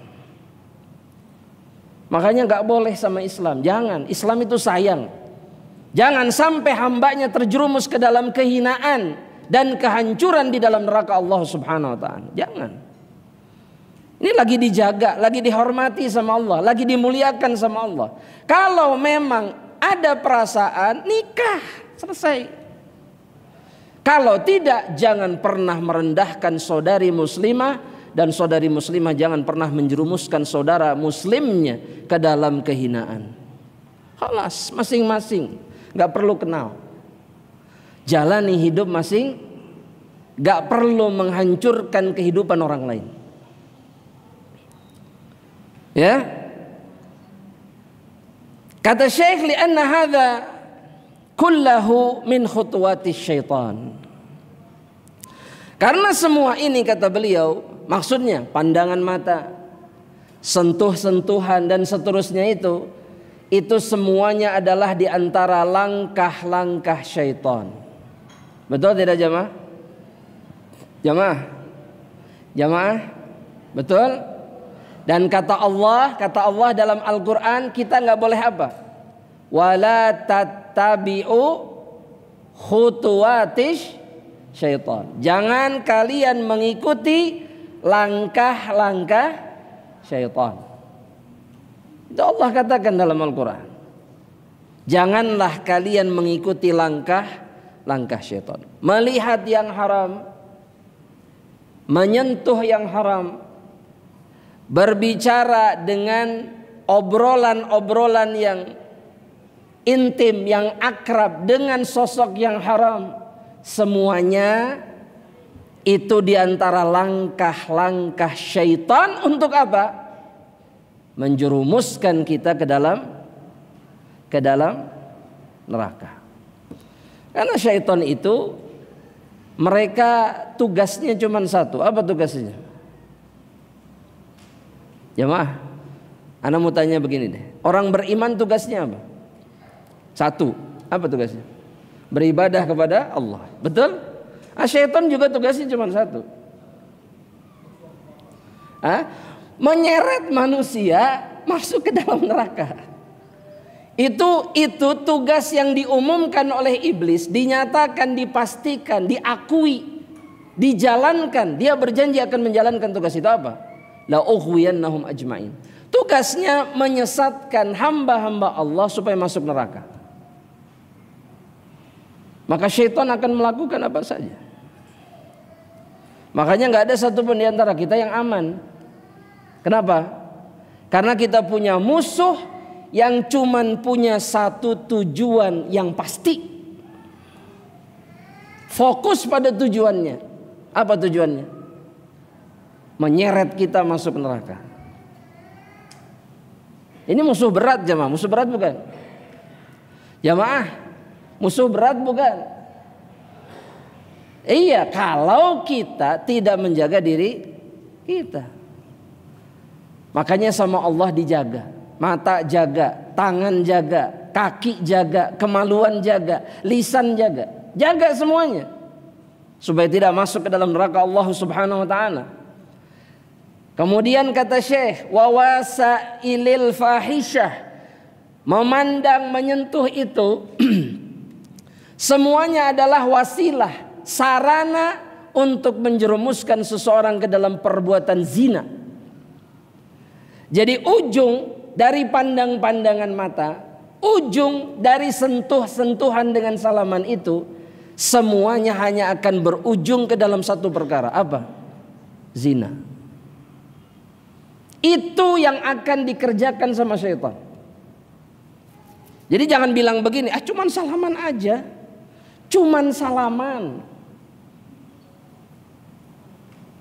Makanya gak boleh sama Islam. Jangan, Islam itu sayang. Jangan sampai hambanya terjerumus ke dalam kehinaan dan kehancuran di dalam neraka Allah Subhanahu wa ta'ala. Jangan. Ini lagi dijaga, lagi dihormati sama Allah, lagi dimuliakan sama Allah. Kalau memang ada perasaan, nikah, selesai. Kalau tidak, jangan pernah merendahkan saudari muslimah, dan saudari muslimah jangan pernah menjerumuskan saudara muslimnya ke dalam kehinaan. Khalas, masing-masing, gak perlu kenal. Jalani hidup masing, gak perlu menghancurkan kehidupan orang lain. Ya. Kata Syekh, li'anna hadha kullahu min khutuwati syaitan. Karena semua ini, kata beliau, Maksudnya pandangan mata, sentuh-sentuhan dan seterusnya itu semuanya adalah di antara langkah-langkah syaitan. Betul tidak jamaah? Jamaah? Betul? Dan kata Allah dalam Al-Quran, kita nggak boleh apa? Wala tattabi'u khutuwatish syaitan. Jangan kalian mengikuti langkah-langkah syaitan. Itu Allah katakan dalam Al-Quran. Janganlah kalian mengikuti langkah-langkah syaitan. Melihat yang haram, menyentuh yang haram, berbicara dengan obrolan-obrolan yang intim, yang akrab dengan sosok yang haram, semuanya itu diantara langkah-langkah syaitan untuk apa? Menjerumuskan kita ke dalam neraka. Karena syaitan itu mereka tugasnya cuma satu. Apa tugasnya? Jamaah, ana mau tanya begini deh. Orang beriman tugasnya apa? Satu. Apa tugasnya? Beribadah kepada Allah. Betul? Syaitan juga tugasnya cuma satu. Menyeret manusia masuk ke dalam neraka. Itu tugas yang diumumkan oleh iblis, dinyatakan, dipastikan, diakui, dijalankan. Dia berjanji akan menjalankan tugas itu apa? La ughwiyannahum ajma'in. Tugasnya menyesatkan hamba-hamba Allah supaya masuk neraka. Maka syaitan akan melakukan apa saja. Makanya nggak ada satupun di antara kita yang aman. Kenapa? Karena kita punya musuh yang cuman punya satu tujuan yang pasti. Fokus pada tujuannya. Apa tujuannya? Menyeret kita masuk neraka. Ini musuh berat jamaah. Musuh berat bukan? Jamaah, musuh berat bukan? Iya, kalau kita tidak menjaga diri kita. Makanya sama Allah dijaga. Mata jaga, tangan jaga, kaki jaga, kemaluan jaga, lisan jaga. Jaga semuanya. Supaya tidak masuk ke dalam neraka Allah Subhanahu wa taala. Kemudian kata Syekh, wawasa ilil fahisyah, memandang, menyentuh itu semuanya adalah wasilah, sarana untuk menjerumuskan seseorang ke dalam perbuatan zina. Jadi ujung dari pandang-pandangan mata, ujung dari sentuh-sentuhan dengan salaman itu, semuanya hanya akan berujung ke dalam satu perkara. Apa? Zina. Itu yang akan dikerjakan sama syaitan. Jadi jangan bilang begini, cuman salaman aja. Cuman salaman.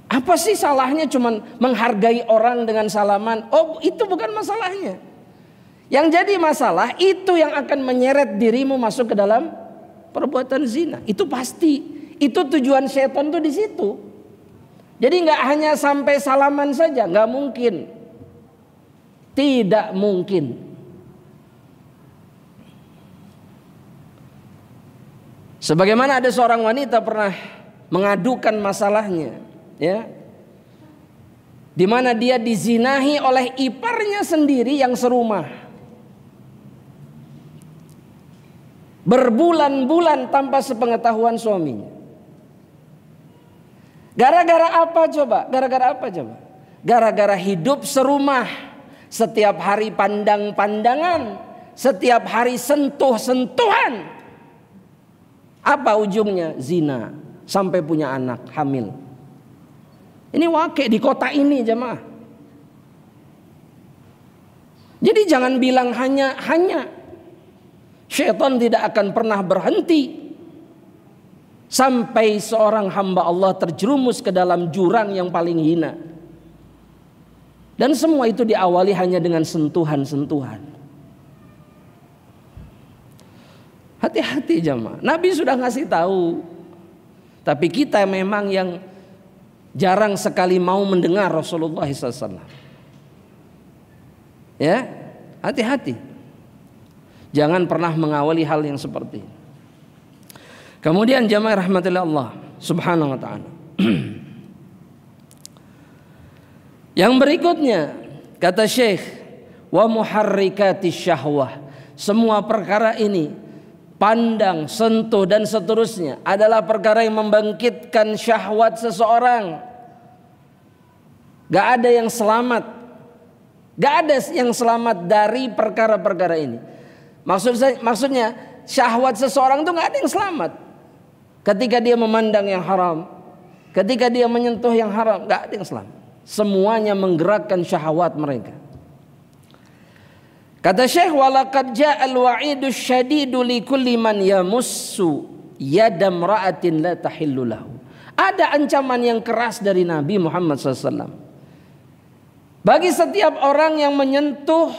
Apa sih salahnya cuman menghargai orang dengan salaman? Oh, itu bukan masalahnya. Yang jadi masalah itu yang akan menyeret dirimu masuk ke dalam perbuatan zina. Itu pasti. Itu tujuan syaitan tuh di situ. Jadi nggak hanya sampai salaman saja, nggak mungkin. Tidak mungkin. Sebagaimana ada seorang wanita pernah mengadukan masalahnya, ya, di mana dia dizinahi oleh iparnya sendiri yang serumah, berbulan-bulan tanpa sepengetahuan suaminya. Gara-gara apa coba? Gara-gara apa coba? Gara-gara hidup serumah, setiap hari pandang-pandangan, setiap hari sentuh-sentuhan. Apa ujungnya? Zina, sampai punya anak, hamil. Ini wakil di kota ini jemaah. Jadi jangan bilang hanya. Syaitan tidak akan pernah berhenti sampai seorang hamba Allah terjerumus ke dalam jurang yang paling hina. Dan semua itu diawali hanya dengan sentuhan-sentuhan. Hati-hati jemaah. Nabi sudah ngasih tahu. Tapi kita memang yang jarang sekali mau mendengar Rasulullah SAW. Ya, hati-hati. Jangan pernah mengawali hal yang seperti ini. Kemudian jamaah rahmatillah Allah subhanahu wa ta'ala. Yang berikutnya kata Syekh, wa muharrikati syahwah. Semua perkara ini, pandang, sentuh dan seterusnya, adalah perkara yang membangkitkan syahwat seseorang. Gak ada yang selamat. Gak ada yang selamat dari perkara-perkara ini. Maksudnya syahwat seseorang itu gak ada yang selamat. Ketika dia memandang yang haram, ketika dia menyentuh yang haram, gak ada yang selamat. Semuanya menggerakkan syahwat mereka. Kata Syekh, walaqad ja'al wa'idu syadidu likulli man yamussu yada imra'atin la tahillu lahu. Ada ancaman yang keras dari Nabi Muhammad SAW bagi setiap orang yang menyentuh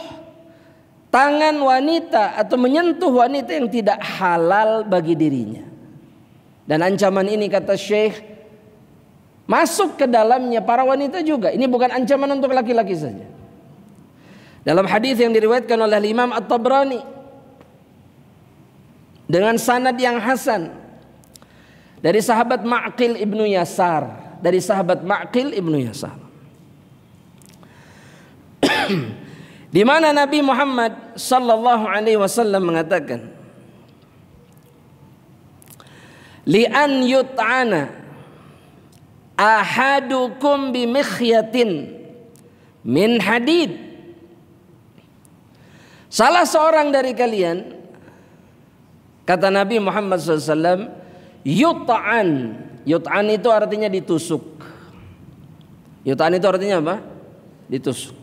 tangan wanita atau menyentuh wanita yang tidak halal bagi dirinya. Dan ancaman ini kata Syekh masuk ke dalamnya para wanita juga. Ini bukan ancaman untuk laki-laki saja. Dalam hadis yang diriwayatkan oleh Imam At-Tabrani dengan sanad yang hasan dari sahabat Ma'qil ibnu Yasar, dari sahabat Ma'qil ibnu Yasar, di mana Nabi Muhammad sallallahu alaihi wasallam mengatakan, li an yut'ana ahadukum bi mikhyatin min hadid. Salah seorang dari kalian, kata Nabi Muhammad SAW, yut'an. Yut'an itu artinya ditusuk. Yut'an itu artinya apa? Ditusuk.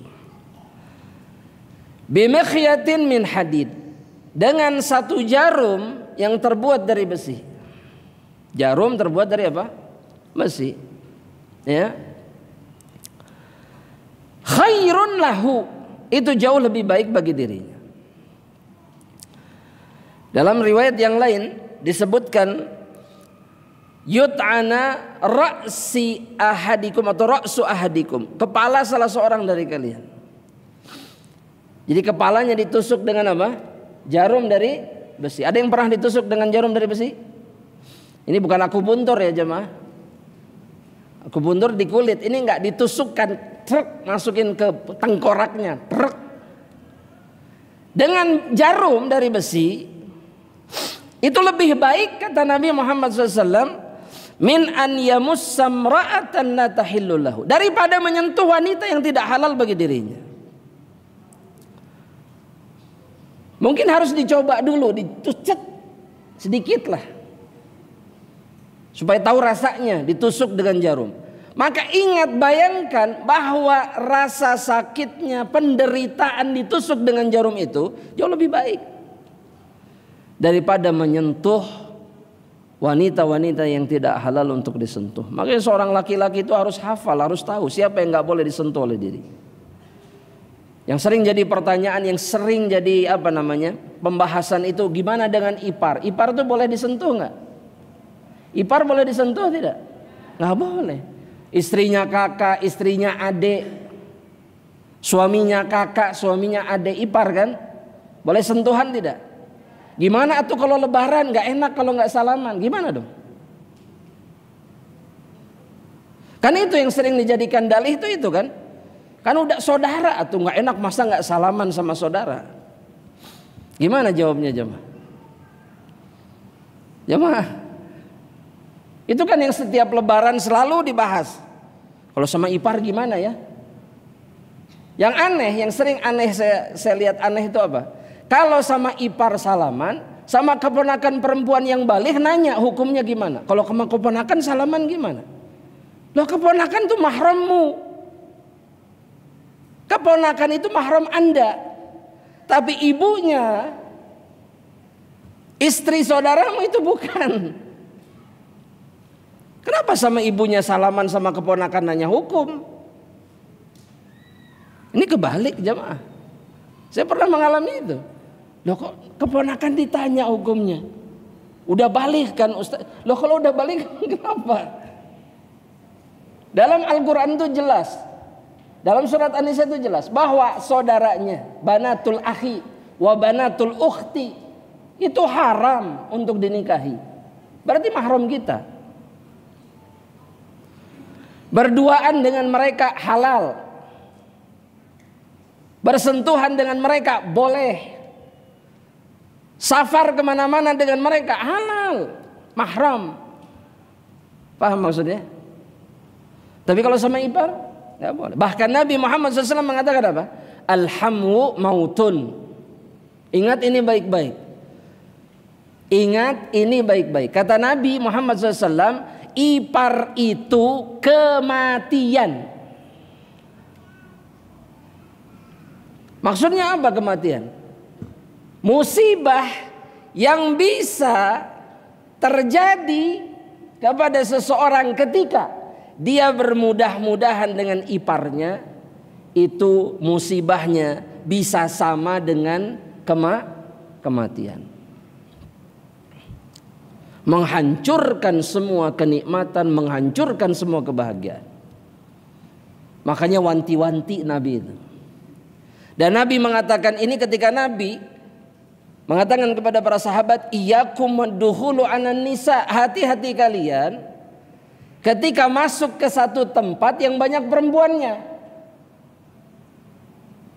Bimikhyatin min hadid. Dengan satu jarum yang terbuat dari besi. Jarum terbuat dari apa? Besi. Ya. Khairun lahu. Itu jauh lebih baik bagi dirinya. Dalam riwayat yang lain disebutkan yut'ana ra'si ahadikum atau ra'su ahadikum, kepala salah seorang dari kalian. Jadi kepalanya ditusuk dengan apa? Jarum dari besi. Ada yang pernah ditusuk dengan jarum dari besi? Ini bukan akupuntur ya jemaah. Akupuntur di kulit, ini enggak ditusukkan, truk masukin ke tengkoraknya, truk. Dengan jarum dari besi itu lebih baik kata Nabi Muhammad SAW min an yamussa imra'atan la tahillu lahu, daripada menyentuh wanita yang tidak halal bagi dirinya. Mungkin harus dicoba dulu, ditusuk sedikit lah supaya tahu rasanya ditusuk dengan jarum. Maka ingat, bayangkan bahwa rasa sakitnya, penderitaan ditusuk dengan jarum itu jauh lebih baik daripada menyentuh wanita-wanita yang tidak halal untuk disentuh. Makanya seorang laki-laki itu harus hafal, harus tahu siapa yang nggak boleh disentuh oleh diri. Yang sering jadi pertanyaan, yang sering jadi pembahasan itu, gimana dengan ipar? Ipar itu boleh disentuh nggak? Ipar boleh disentuh tidak? Nggak boleh. Istrinya kakak, istrinya adik, suaminya kakak, suaminya adik, ipar kan? Boleh sentuhan tidak? Gimana atuh kalau lebaran nggak enak kalau nggak salaman, gimana dong? Kan itu yang sering dijadikan dalih itu kan? Kan udah saudara atuh, nggak enak masa nggak salaman sama saudara? Gimana jawabnya jemaah? Jemaah, itu kan yang setiap lebaran selalu dibahas. Kalau sama ipar gimana ya? Yang aneh, yang sering aneh saya lihat aneh itu apa? Kalau sama ipar salaman, sama keponakan perempuan yang balik nanya hukumnya gimana? Kalau sama keponakan salaman gimana? Loh, keponakan itu mahrammu. Keponakan itu mahram Anda. Tapi ibunya, istri saudaramu itu bukan. Kenapa sama ibunya salaman, sama keponakan nanya hukum? Ini kebalik jemaah. Saya pernah mengalami itu. Loh, kok keponakan ditanya hukumnya? Udah balik kan Ustaz? Loh, kalau udah balik kenapa? Dalam Al-Quran itu jelas, dalam surat An-Nisa itu jelas bahwa saudaranya, banatul akhi wa banatul ukhti, itu haram untuk dinikahi. Berarti mahram kita. Berduaan dengan mereka halal. Bersentuhan dengan mereka boleh. Safar kemana-mana dengan mereka halal, mahram. Paham maksudnya? Tapi kalau sama ipar nggak boleh. Bahkan Nabi Muhammad SAW mengatakan apa? Alhamu mautun. Ingat ini baik-baik. Ingat ini baik-baik. Kata Nabi Muhammad SAW, ipar itu kematian. Maksudnya apa kematian? Musibah yang bisa terjadi kepada seseorang ketika dia bermudah-mudahan dengan iparnya, itu musibahnya bisa sama dengan kematian. Menghancurkan semua kenikmatan, menghancurkan semua kebahagiaan. Makanya wanti-wanti Nabi itu. Dan Nabi mengatakan ini ketika Nabi mengatakan kepada para sahabat, iyyakum waddukhulu 'alan nisa, hati-hati kalian ketika masuk ke satu tempat yang banyak perempuannya,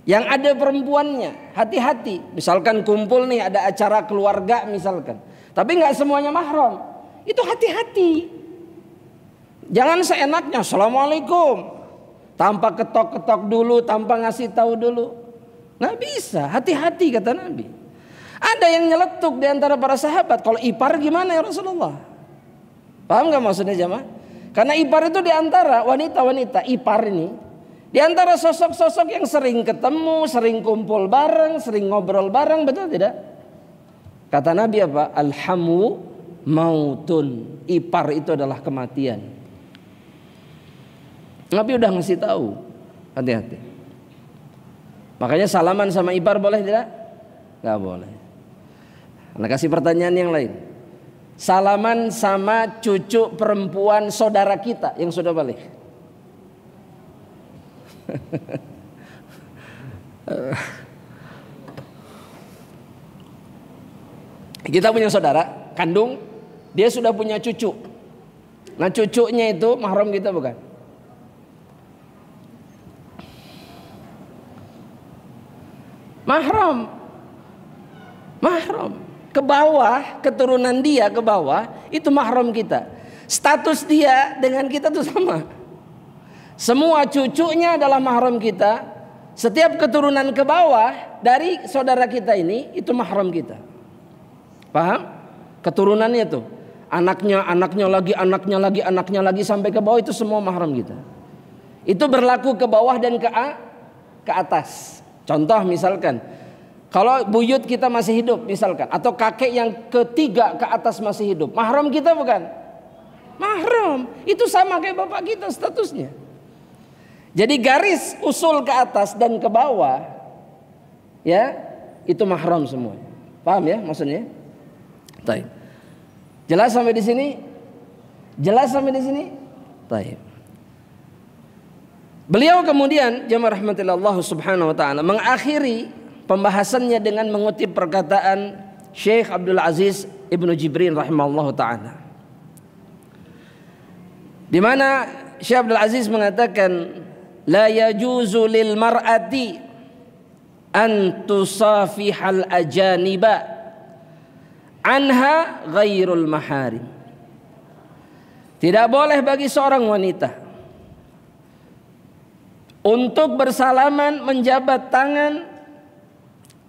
yang ada perempuannya, hati-hati. Misalkan kumpul nih, ada acara keluarga misalkan, tapi nggak semuanya mahram, itu hati-hati. Jangan seenaknya assalamualaikum tanpa ketok-ketok dulu, tanpa ngasih tahu dulu. Nggak bisa, hati-hati kata Nabi. Ada yang nyeletuk di antara para sahabat, kalau ipar gimana ya Rasulullah? Paham nggak maksudnya jamaah? Karena ipar itu di antara wanita-wanita, ipar ini di antara sosok-sosok yang sering ketemu, sering kumpul bareng, sering ngobrol bareng, betul tidak? Kata Nabi apa? Alhamu mautun. Ipar itu adalah kematian. Nabi udah ngasih tahu, hati-hati. Makanya salaman sama ipar boleh tidak? Gak boleh. Nah, kasih pertanyaan yang lain. Salaman sama cucu perempuan saudara kita yang sudah balik. Kita punya saudara kandung, dia sudah punya cucu. Nah cucunya itu mahram kita bukan? Mahram. Ke bawah, keturunan dia ke bawah, itu mahram kita. Status dia dengan kita tuh sama. Semua cucunya adalah mahram kita. Setiap keturunan ke bawah dari saudara kita ini, itu mahram kita. Paham? Keturunannya tuh. Anaknya lagi sampai ke bawah, itu semua mahram kita. Itu berlaku ke bawah dan ke atas. Contoh misalkan, kalau buyut kita masih hidup misalkan, atau kakek yang ketiga ke atas masih hidup, mahram kita bukan? Mahram, itu sama kayak bapak kita statusnya. Jadi garis usul ke atas dan ke bawah, ya itu mahram semua. Paham ya maksudnya? Baik. Jelas sampai di sini? Jelas sampai di sini? Baik. Beliau kemudian jamaah rahmatillah subhanahu wa ta'ala mengakhiri pembahasannya dengan mengutip perkataan Syekh Abdul Aziz Ibnu Jibrin rahimahullah ta'ala, di mana Syekh Abdul Aziz mengatakan la yajuzu lil mar'ati an tusafihal ajaniba anha ghairul maharim. Tidak boleh bagi seorang wanita untuk bersalaman menjabat tangan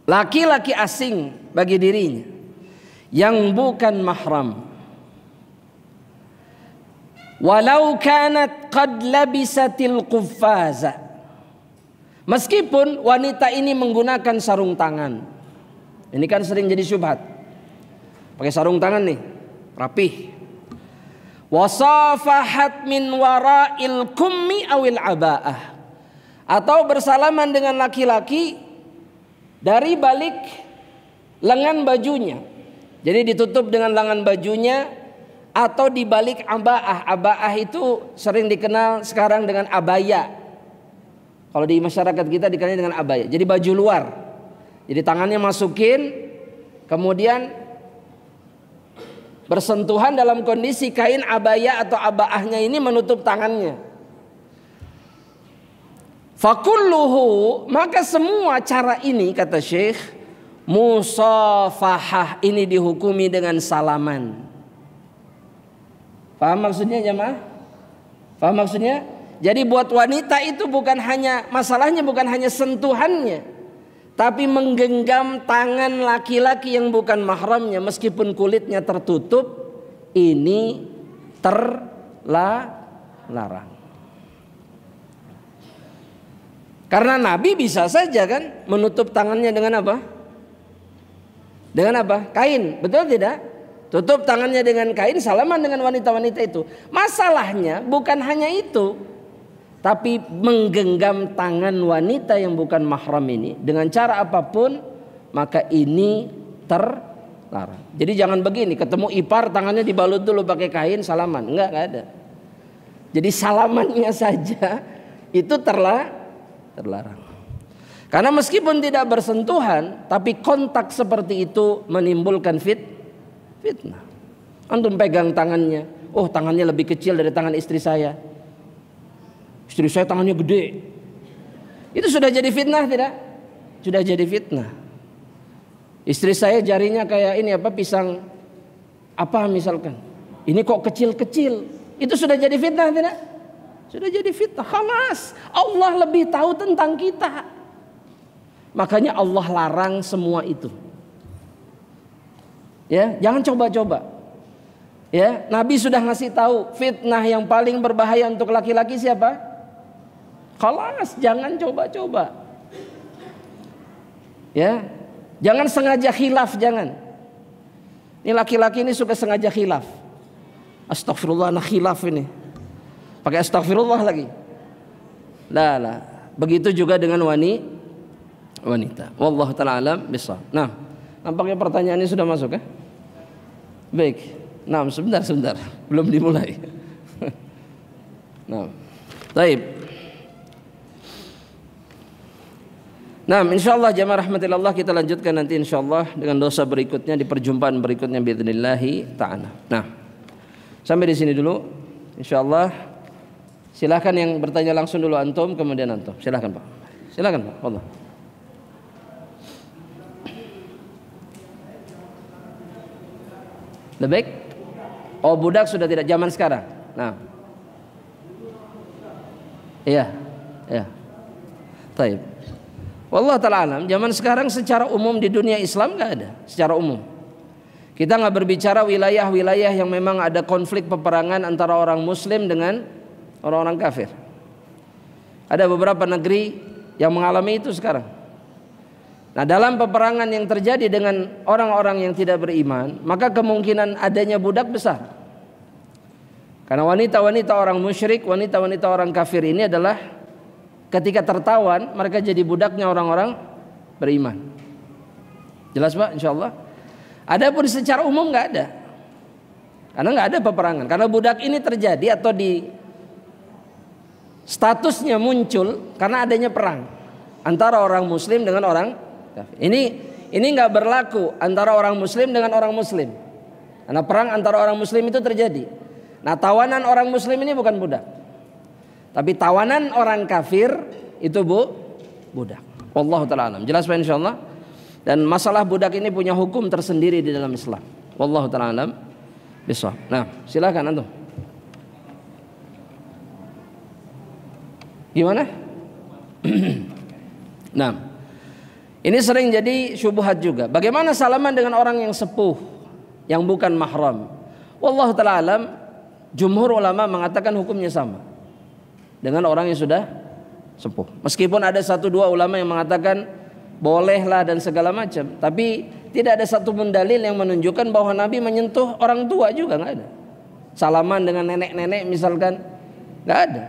laki-laki asing bagi dirinya yang bukan mahram, walau kanat qad labisatil quffaza, meskipun wanita ini menggunakan sarung tangan. Ini kan sering jadi syubhat, pakai sarung tangan nih rapih, wasafahat min wara'il kummi awil aba'ah, atau bersalaman dengan laki-laki dari balik lengan bajunya. Jadi ditutup dengan lengan bajunya atau di balik abaah. Abaah itu sering dikenal sekarang dengan abaya. Kalau di masyarakat kita dikenal dengan abaya. Jadi baju luar. Jadi tangannya masukin, kemudian bersentuhan dalam kondisi kain abaya atau abaahnya ini menutup tangannya. Fakulluhu, maka semua cara ini kata Syekh, musafahah, ini dihukumi dengan salaman. Paham maksudnya jemaah? Paham maksudnya? Jadi buat wanita itu bukan hanya, masalahnya bukan hanya sentuhannya, tapi menggenggam tangan laki-laki yang bukan mahramnya meskipun kulitnya tertutup, ini terlarang. Karena Nabi bisa saja kan menutup tangannya dengan apa? Dengan apa? Kain, betul tidak? Tutup tangannya dengan kain, salaman dengan wanita-wanita itu. Masalahnya bukan hanya itu, tapi menggenggam tangan wanita yang bukan mahram ini dengan cara apapun, maka ini terlarang. Jadi jangan begini, ketemu ipar tangannya dibalut dulu pakai kain, salaman. Enggak ada. Jadi salamannya saja itu terlarang. Karena meskipun tidak bersentuhan, tapi kontak seperti itu menimbulkan fitnah. Antum pegang tangannya, oh tangannya lebih kecil dari tangan istri saya. Istri saya tangannya gede. Itu sudah jadi fitnah tidak? Sudah jadi fitnah. Istri saya jarinya kayak ini apa, pisang apa misalkan. Ini kok kecil-kecil. Itu sudah jadi fitnah tidak? Sudah jadi fitnah. Khalas, Allah lebih tahu tentang kita. Makanya Allah larang semua itu. Ya, jangan coba-coba. Ya, Nabi sudah ngasih tahu fitnah yang paling berbahaya untuk laki-laki siapa? Khalas, jangan coba-coba. Ya, jangan sengaja khilaf, jangan. Ini laki-laki ini suka sengaja khilaf. Astagfirullah, anak khilaf ini. Pakai astagfirullah lagi. Lah. Begitu juga dengan wanita. Wallahu ta'ala alam bisawab. Nah, nampaknya pertanyaannya sudah masuk ya? Baik. Nah, sebentar. Belum dimulai. Nah. Baik. Nah, insyaallah jamaah rahmatillah, kita lanjutkan nanti insyaallah dengan dosa berikutnya di perjumpaan berikutnya biidznillah ta'ala. Nah, sampai di sini dulu insyaallah. Silakan yang bertanya langsung dulu antum, kemudian antum. Silakan Pak. Silakan Pak. Allah. Lebih baik? Oh, budak sudah tidak zaman sekarang. Nah. Iya. Taib. Wallahu ta'ala alam, zaman sekarang secara umum di dunia Islam enggak ada, secara umum. Kita enggak berbicara wilayah-wilayah yang memang ada konflik peperangan antara orang muslim dengan orang-orang kafir. Ada beberapa negeri yang mengalami itu sekarang. Nah, dalam peperangan yang terjadi dengan orang-orang yang tidak beriman, maka kemungkinan adanya budak besar. Karena wanita-wanita orang musyrik, wanita-wanita orang kafir ini adalah ketika tertawan mereka jadi budaknya orang-orang beriman. Jelas Pak? Insyaallah. Adapun secara umum nggak ada. Karena nggak ada peperangan. Karena budak ini terjadi atau statusnya muncul karena adanya perang antara orang muslim dengan orang kafir. Ini nggak berlaku antara orang muslim dengan orang muslim. Karena perang antara orang muslim itu terjadi. Nah, tawanan orang muslim ini bukan budak. Tapi tawanan orang kafir itu budak. Wallahu ta'ala alam. Jelas Pak insyaallah. Dan masalah budak ini punya hukum tersendiri di dalam Islam. Wallahu ta'ala alam bisawab. Nah, silakan antum. Gimana? Nah, ini sering jadi syubhat juga. Bagaimana salaman dengan orang yang sepuh yang bukan mahram? Wallahu ta'ala alam, jumhur ulama mengatakan hukumnya sama dengan orang yang sudah sepuh. Meskipun ada 1-2 ulama yang mengatakan bolehlah dan segala macam, tapi tidak ada satu pun dalil yang menunjukkan bahwa Nabi menyentuh orang tua juga, nggak ada. Salaman dengan nenek-nenek misalkan, nggak ada.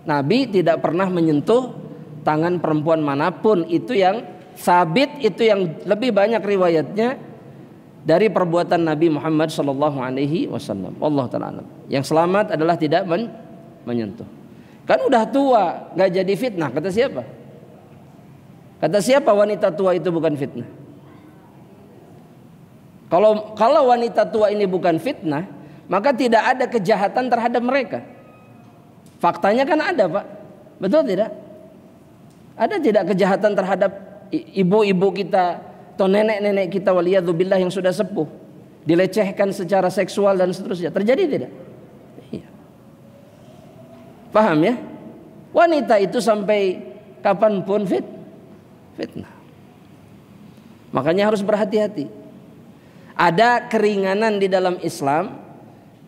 Nabi tidak pernah menyentuh tangan perempuan manapun. Itu yang sabit, itu yang lebih banyak riwayatnya dari perbuatan Nabi Muhammad sallallahu alaihi wasallam. Allah taala alam. Yang selamat adalah tidak menyentuh. Kan udah tua, nggak jadi fitnah. Kata siapa? Kata siapa wanita tua itu bukan fitnah? Kalau wanita tua ini bukan fitnah, maka tidak ada kejahatan terhadap mereka. Faktanya kan ada, Pak. Betul tidak? Ada tidak kejahatan terhadap ibu-ibu kita atau nenek-nenek kita waliyadzubillah yang sudah sepuh, dilecehkan secara seksual dan seterusnya? Terjadi tidak? Iya. Paham ya? Wanita itu sampai kapanpun fitnah. Makanya harus berhati-hati. Ada keringanan di dalam Islam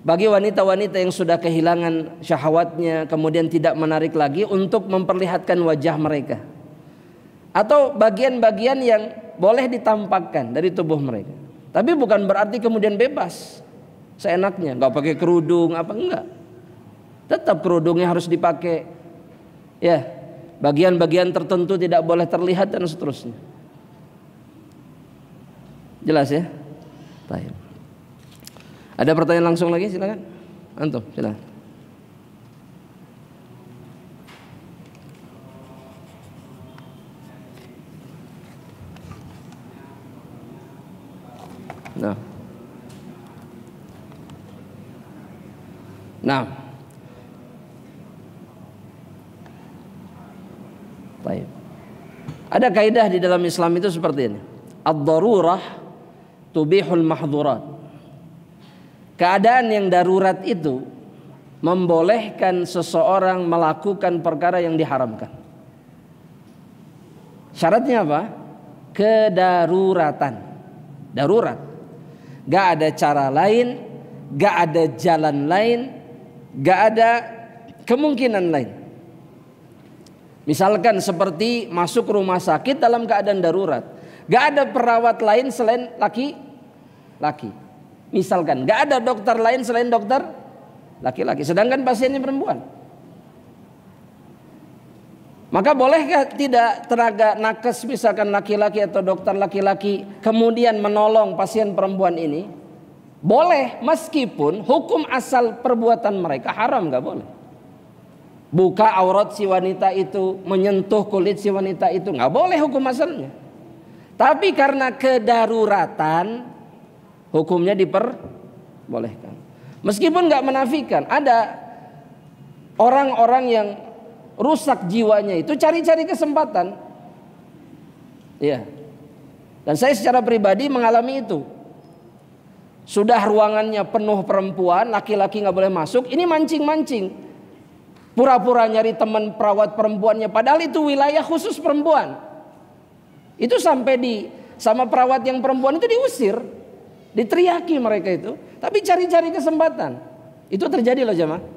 bagi wanita-wanita yang sudah kehilangan syahwatnya, kemudian tidak menarik lagi, untuk memperlihatkan wajah mereka, atau bagian-bagian yang boleh ditampakkan dari tubuh mereka. Tapi bukan berarti kemudian bebas seenaknya, nggak pakai kerudung apa enggak. Tetap kerudungnya harus dipakai. Ya, bagian-bagian tertentu tidak boleh terlihat dan seterusnya. Jelas ya? Baik. Ada pertanyaan langsung lagi, silakan. Antum, silakan. Nah. Baik. Ada kaidah di dalam Islam itu seperti ini. Ad-darurah tubihul mahdzurat. Keadaan yang darurat itu membolehkan seseorang melakukan perkara yang diharamkan. Syaratnya apa? Kedaruratan. Darurat. Gak ada cara lain, gak ada jalan lain, gak ada kemungkinan lain. Misalkan seperti masuk rumah sakit dalam keadaan darurat, gak ada perawat lain selain laki-laki. Misalkan gak ada dokter lain selain dokter laki-laki, sedangkan pasiennya perempuan. Maka bolehkah tidak tenaga nakes misalkan laki-laki atau dokter laki-laki kemudian menolong pasien perempuan ini? Boleh, meskipun hukum asal perbuatan mereka haram, gak boleh. Buka aurat si wanita itu, menyentuh kulit si wanita itu, gak boleh hukum asalnya. Tapi karena kedaruratan, hukumnya diperbolehkan. Meskipun gak menafikan ada orang-orang yang rusak jiwanya itu cari-cari kesempatan. Ya. Dan saya secara pribadi mengalami itu. Sudah ruangannya penuh perempuan, laki-laki gak boleh masuk, ini mancing-mancing. Pura-pura nyari teman perawat perempuannya, padahal itu wilayah khusus perempuan. Itu sampai sama perawat yang perempuan itu diusir, diteriaki mereka itu. Tapi cari-cari kesempatan. Itu terjadi loh jemaah.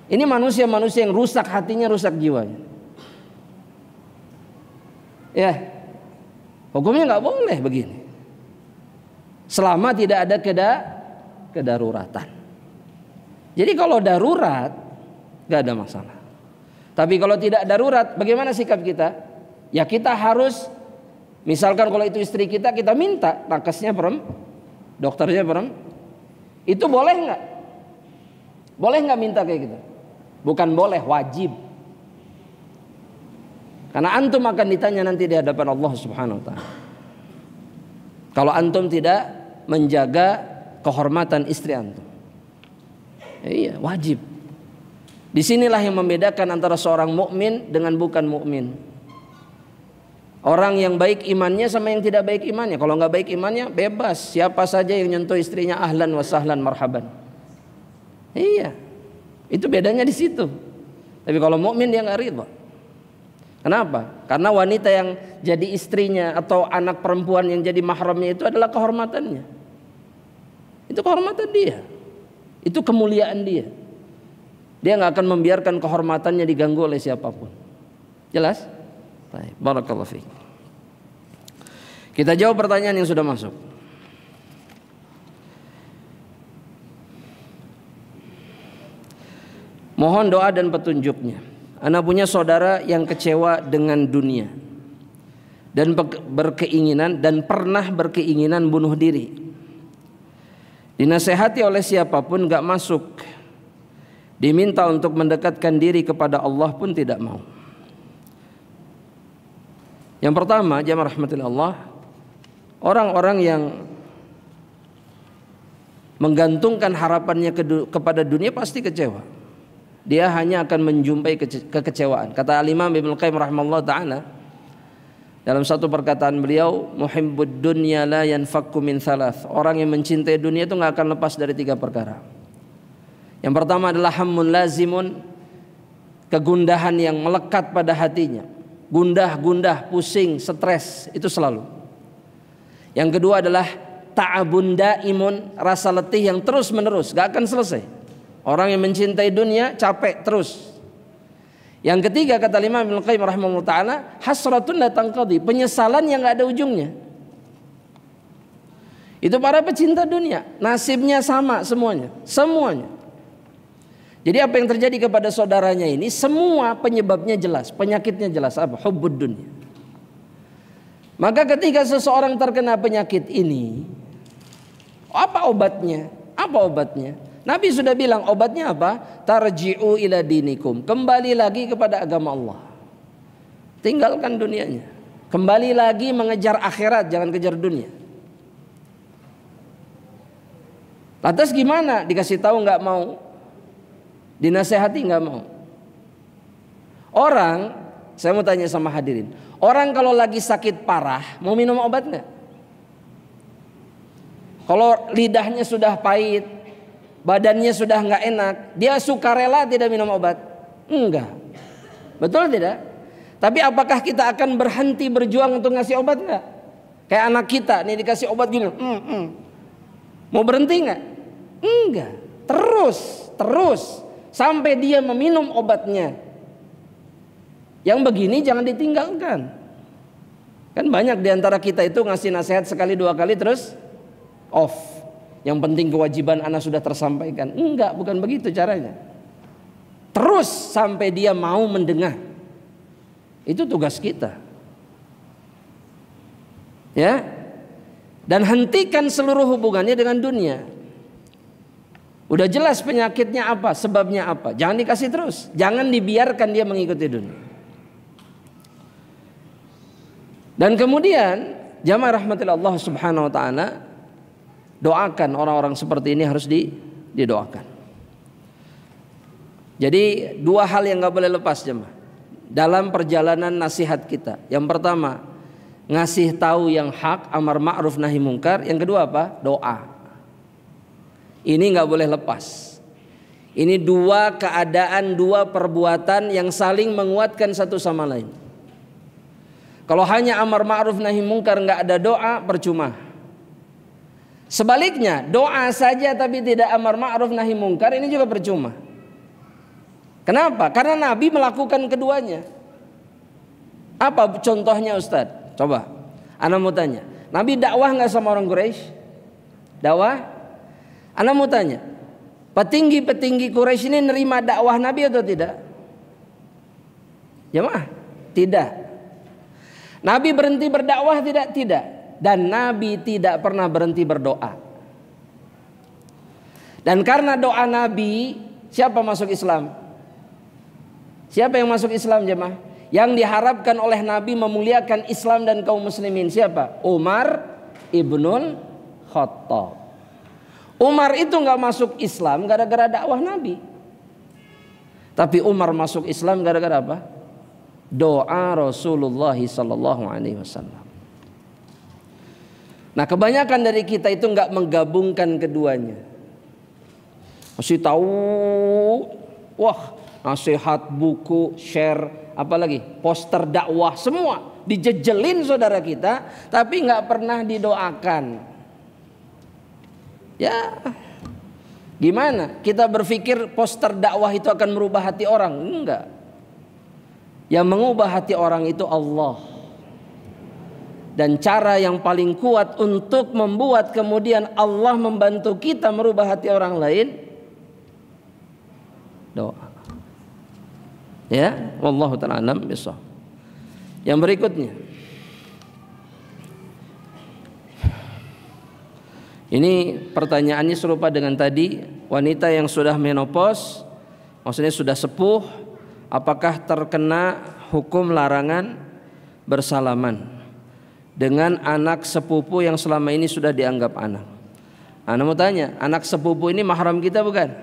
Ini manusia-manusia yang rusak hatinya, rusak jiwanya. Ya, hukumnya nggak boleh begini. Selama tidak ada kedaruratan. Jadi kalau darurat nggak ada masalah. Tapi kalau tidak darurat, bagaimana sikap kita? Ya kita harus, misalkan kalau itu istri kita minta nakesnya dokternya itu boleh nggak? Boleh nggak minta kayak gitu? Bukan boleh, wajib. Karena antum akan ditanya nanti di hadapan Allah Subhanahu wa taala. Kalau antum tidak menjaga kehormatan istri antum. Ya, iya, wajib. Disinilah yang membedakan antara seorang mukmin dengan bukan mukmin. Orang yang baik imannya sama yang tidak baik imannya. Kalau nggak baik imannya bebas, siapa saja yang nyentuh istrinya ahlan wa sahlan marhaban. Iya, itu bedanya di situ. Tapi kalau mukmin dia nggak ridha. Kenapa? Karena wanita yang jadi istrinya atau anak perempuan yang jadi mahramnya itu adalah kehormatannya. Itu kehormatan dia. Itu kemuliaan dia. Dia nggak akan membiarkan kehormatannya diganggu oleh siapapun. Jelas? Baik, barakallahu fiik. Kita jawab pertanyaan yang sudah masuk. Mohon doa dan petunjuknya. Ana punya saudara yang kecewa dengan dunia dan berkeinginan dan pernah berkeinginan bunuh diri. Dinasehati oleh siapapun gak masuk. Diminta untuk mendekatkan diri kepada Allah pun tidak mau. Yang pertama, jamaah rahmatillah Allah, orang-orang yang menggantungkan harapannya kepada dunia pasti kecewa. Dia hanya akan menjumpai kekecewaan. Kata Al-Imam Ibnu Qayyim rahimahullah ta'ala dalam satu perkataan beliau, muhibbud dunya la yanfakku min thalath. Orang yang mencintai dunia itu gak akan lepas dari 3 perkara. Yang pertama adalah hammun lazimun, kegundahan yang melekat pada hatinya. Gundah, pusing, stres, itu selalu. Yang kedua adalah ta'abun daimun, rasa letih yang terus menerus, gak akan selesai. Orang yang mencintai dunia capek terus. Yang ketiga kata Imam Ibnu Qayyim rahimahullah ta'ala, hasratun la tanqadi, penyesalan yang gak ada ujungnya. Itu para pecinta dunia, nasibnya sama semuanya. Jadi apa yang terjadi kepada saudaranya ini, semua penyebabnya jelas, penyakitnya jelas, apa? Hubbud dunya. Maka ketika seseorang terkena penyakit ini, apa obatnya? Nabi sudah bilang obatnya apa? Tarji'u ila dinikum, kembali lagi kepada agama Allah. Tinggalkan dunianya. Kembali lagi mengejar akhirat, jangan kejar dunia. Lantas gimana? Dikasih tahu nggak mau, dinasehati nggak mau. Orang, saya mau tanya sama hadirin, orang kalau lagi sakit parah mau minum obat nggak? Kalau lidahnya sudah pahit, badannya sudah nggak enak, dia sukarela tidak minum obat? Enggak. Betul tidak? Tapi apakah kita akan berhenti berjuang untuk ngasih obat nggak? Kayak anak kita nih dikasih obat gini, mau berhenti nggak? Enggak. Terus sampai dia meminum obatnya. Yang begini jangan ditinggalkan. Kan banyak diantara kita itu ngasih nasihat sekali 2 kali terus off. Yang penting kewajiban anak sudah tersampaikan. Enggak, bukan begitu caranya. Terus sampai dia mau mendengar. Itu tugas kita. Ya. Dan hentikan seluruh hubungannya dengan dunia. Udah jelas penyakitnya apa, sebabnya apa. Jangan dikasih terus. Jangan dibiarkan dia mengikuti dunia. Dan kemudian jamaah rahmatillah Allah subhanahu wa ta'ala, doakan orang-orang seperti ini, harus didoakan. Jadi 2 hal yang gak boleh lepas jemaah dalam perjalanan nasihat kita. Yang pertama, ngasih tahu yang hak, amar ma'ruf nahi mungkar. Yang kedua apa? Doa. Ini gak boleh lepas. Ini 2 keadaan, 2 perbuatan yang saling menguatkan satu sama lain. Kalau hanya amar ma'ruf nahi mungkar gak ada doa, percuma. Sebaliknya, doa saja tapi tidak amar ma'ruf nahi mungkar, ini juga percuma. Kenapa? Karena Nabi melakukan keduanya. Apa contohnya Ustadz? Coba, ana mau tanya, Nabi dakwah nggak sama orang Quraisy? Dakwah? Ana mau tanya, petinggi-petinggi Quraisy ini nerima dakwah Nabi atau tidak? Jemaah, tidak. Nabi berhenti berdakwah tidak? Tidak. Dan Nabi tidak pernah berhenti berdoa. Dan karena doa Nabi, siapa masuk Islam? Siapa yang masuk Islam jemaah? Yang diharapkan oleh Nabi memuliakan Islam dan kaum muslimin siapa? Umar ibnul Khattab. Umar itu gak masuk Islam gara-gara dakwah Nabi. Tapi Umar masuk Islam gara-gara apa? Doa Rasulullah sallallahu alaihi wasallam. Nah, kebanyakan dari kita itu gak menggabungkan keduanya. Masih tahu, wah, nasihat, buku, share, apalagi poster dakwah, semua dijejelin saudara kita, tapi nggak pernah didoakan. Ya, gimana? Kita berpikir poster dakwah itu akan merubah hati orang? Enggak. Yang mengubah hati orang itu Allah. Dan cara yang paling kuat untuk membuat kemudian Allah membantu kita merubah hati orang lain, doa. Ya, wallahu ta'ala alam bisawab. Yang berikutnya, Ini pertanyaannya serupa dengan tadi, wanita yang sudah menopause, maksudnya sudah sepuh, apakah terkena hukum larangan bersalaman dengan anak sepupu yang selama ini sudah dianggap anak? Ana mau tanya, anak sepupu ini mahram kita bukan?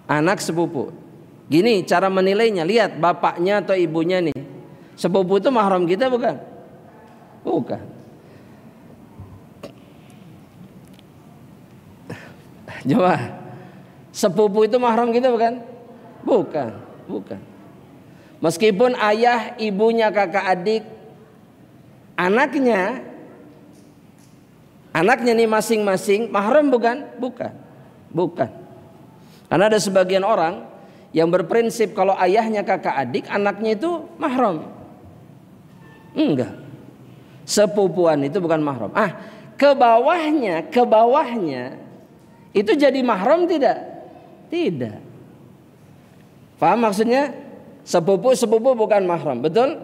Anak sepupu. Gini cara menilainya, lihat bapaknya atau ibunya nih. Sepupu itu mahram kita bukan? Bukan. Coba, sepupu itu mahram kita bukan? Bukan, bukan. Meskipun ayah, ibunya, kakak adik, anaknya nih masing-masing mahram bukan? Bukan, bukan. Karena ada sebagian orang yang berprinsip kalau ayahnya kakak adik, anaknya itu mahram. Enggak. Sepupuan itu bukan mahram. Ke bawahnya itu jadi mahram tidak? Tidak. Paham maksudnya? Sepupu bukan mahram, betul?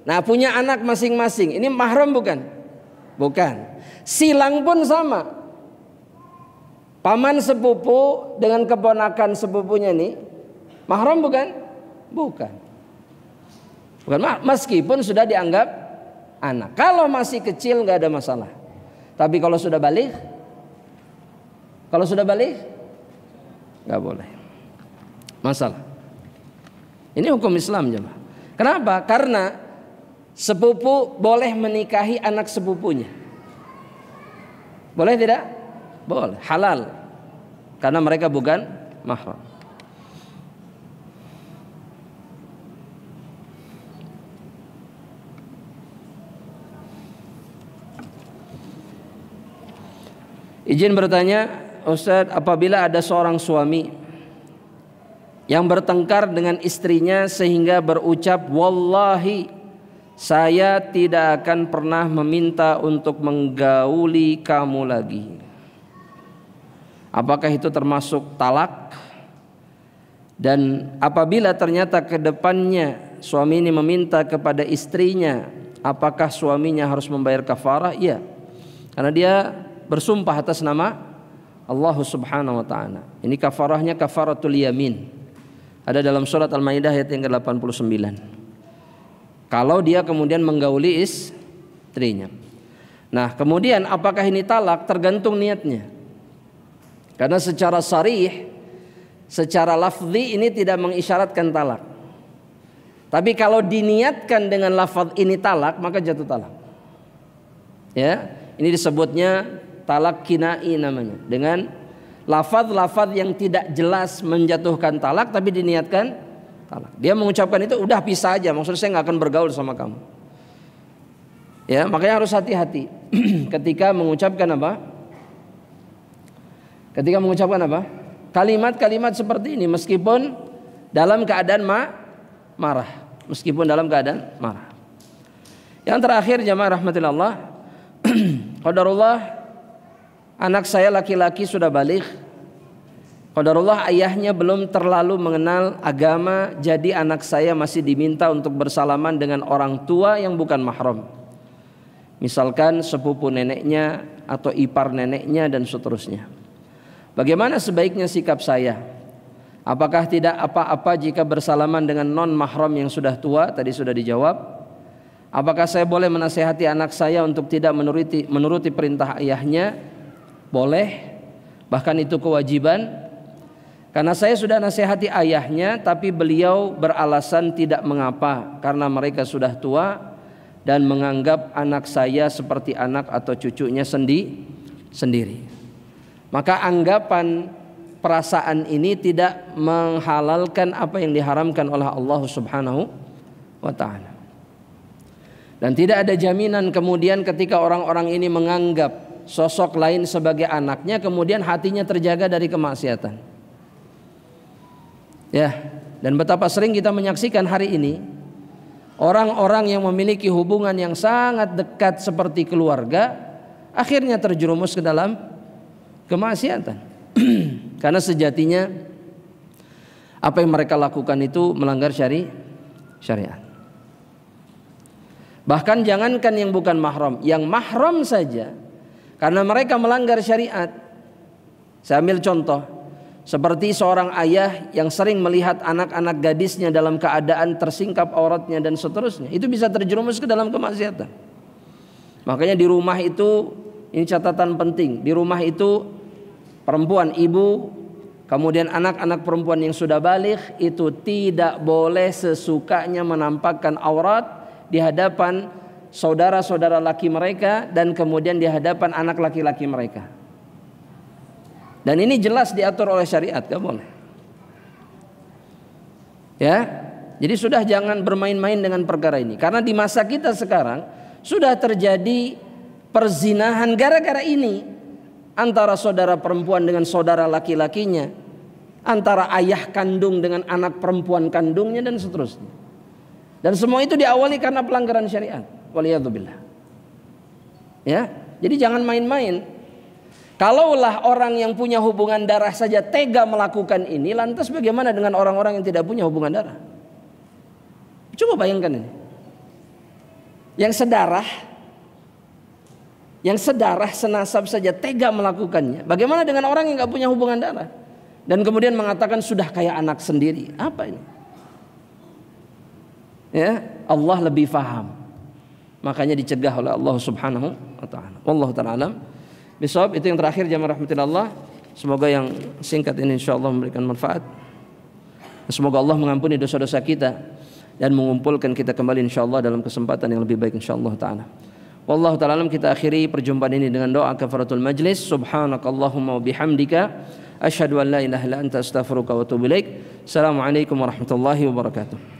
Nah, punya anak masing-masing, ini mahram bukan? Bukan. Silang pun sama. Paman sepupu dengan keponakan sepupunya nih mahram bukan? Bukan. Bukan, meskipun sudah dianggap anak. Kalau masih kecil nggak ada masalah. Tapi kalau sudah balik, nggak boleh. Masalah. Ini hukum Islam jemaah. Kenapa? Karena sepupu boleh menikahi anak sepupunya. Boleh tidak? Boleh. Halal. Karena mereka bukan mahram. Izin bertanya, Ustaz, apabila ada seorang suami yang bertengkar dengan istrinya sehingga berucap, wallahi saya tidak akan pernah meminta untuk menggauli kamu lagi, apakah itu termasuk talak? Dan apabila ternyata ke depannya suami ini meminta kepada istrinya, apakah suaminya harus membayar kafarah? Iya, karena dia bersumpah atas nama Allah Subhanahu wa taala. Ini kafarahnya kafaratul yamin. Ada dalam surat Al-Maidah ayat yang ke-89. Kalau dia kemudian menggauli istrinya. Nah, kemudian apakah ini talak? Tergantung niatnya. Karena secara sarih, secara lafzi ini tidak mengisyaratkan talak. Tapi kalau diniatkan dengan lafaz ini talak, maka jatuh talak. Ya, ini disebutnya talak kinai namanya, dengan lafaz-lafaz yang tidak jelas menjatuhkan talak tapi diniatkan talak. Dia mengucapkan itu udah pisah aja, maksudnya saya nggak akan bergaul sama kamu. Ya, makanya harus hati-hati ketika mengucapkan apa? Ketika mengucapkan apa? Kalimat-kalimat seperti ini meskipun dalam keadaan marah, meskipun dalam keadaan marah. Yang terakhir jamaah rahmatillah, qadarullah anak saya laki-laki sudah balik. Qadarullah ayahnya belum terlalu mengenal agama, jadi anak saya masih diminta untuk bersalaman dengan orang tua yang bukan mahram. Misalkan sepupu neneknya atau ipar neneknya dan seterusnya. Bagaimana sebaiknya sikap saya? Apakah tidak apa-apa jika bersalaman dengan non mahram yang sudah tua? Tadi sudah dijawab. Apakah saya boleh menasihati anak saya untuk tidak menuruti perintah ayahnya? Boleh, bahkan itu kewajiban. Karena saya sudah nasihati ayahnya, tapi beliau beralasan tidak mengapa karena mereka sudah tua dan menganggap anak saya seperti anak atau cucunya sendiri. Maka anggapan perasaan ini tidak menghalalkan apa yang diharamkan oleh Allah Subhanahu wa ta'ala. Dan tidak ada jaminan kemudian ketika orang-orang ini menganggap sosok lain sebagai anaknya, kemudian hatinya terjaga dari kemaksiatan. Ya, dan betapa sering kita menyaksikan hari ini orang-orang yang memiliki hubungan yang sangat dekat seperti keluarga, akhirnya terjerumus ke dalam kemaksiatan. Karena sejatinya apa yang mereka lakukan itu melanggar syariat. Bahkan jangankan yang bukan mahram, yang mahram saja karena mereka melanggar syariat. Saya ambil contoh, seperti seorang ayah yang sering melihat anak-anak gadisnya dalam keadaan tersingkap auratnya dan seterusnya, itu bisa terjerumus ke dalam kemaksiatan. Makanya di rumah itu, ini catatan penting, di rumah itu perempuan, ibu, kemudian anak-anak perempuan yang sudah baligh itu tidak boleh sesukanya menampakkan aurat di hadapan saudara-saudara laki mereka dan kemudian di hadapan anak laki-laki mereka. Dan ini jelas diatur oleh syariat, gak boleh. Ya, jadi sudah jangan bermain-main dengan perkara ini. Karena di masa kita sekarang sudah terjadi perzinahan gara-gara ini, antara saudara perempuan dengan saudara laki-lakinya, antara ayah kandung dengan anak perempuan kandungnya dan seterusnya. Dan semua itu diawali karena pelanggaran syariat. Waliyadzubillah. Ya, jadi jangan main-main. Kalaulah orang yang punya hubungan darah saja tega melakukan ini, lantas bagaimana dengan orang-orang yang tidak punya hubungan darah? Coba bayangkan ini. Yang sedarah senasab saja tega melakukannya. Bagaimana dengan orang yang nggak punya hubungan darah dan kemudian mengatakan sudah kayak anak sendiri? Apa ini? Ya, Allah lebih faham. Makanya dicegah oleh Allah Subhanahu wa taala. Wallahu taala alam. Bisawab, itu yang terakhir jamaah rahmatillah. Semoga yang singkat ini insyaallah memberikan manfaat. Semoga Allah mengampuni dosa-dosa kita dan mengumpulkan kita kembali insyaallah dalam kesempatan yang lebih baik insyaallah taala. Wallahu taala alam. Kita akhiri perjumpaan ini dengan doa kafaratul majlis. Subhanakallahumma wa bihamdika asyhadu an la ilaha illa anta astaghfiruka wa atubu ilaik. Assalamualaikum warahmatullahi wabarakatuh.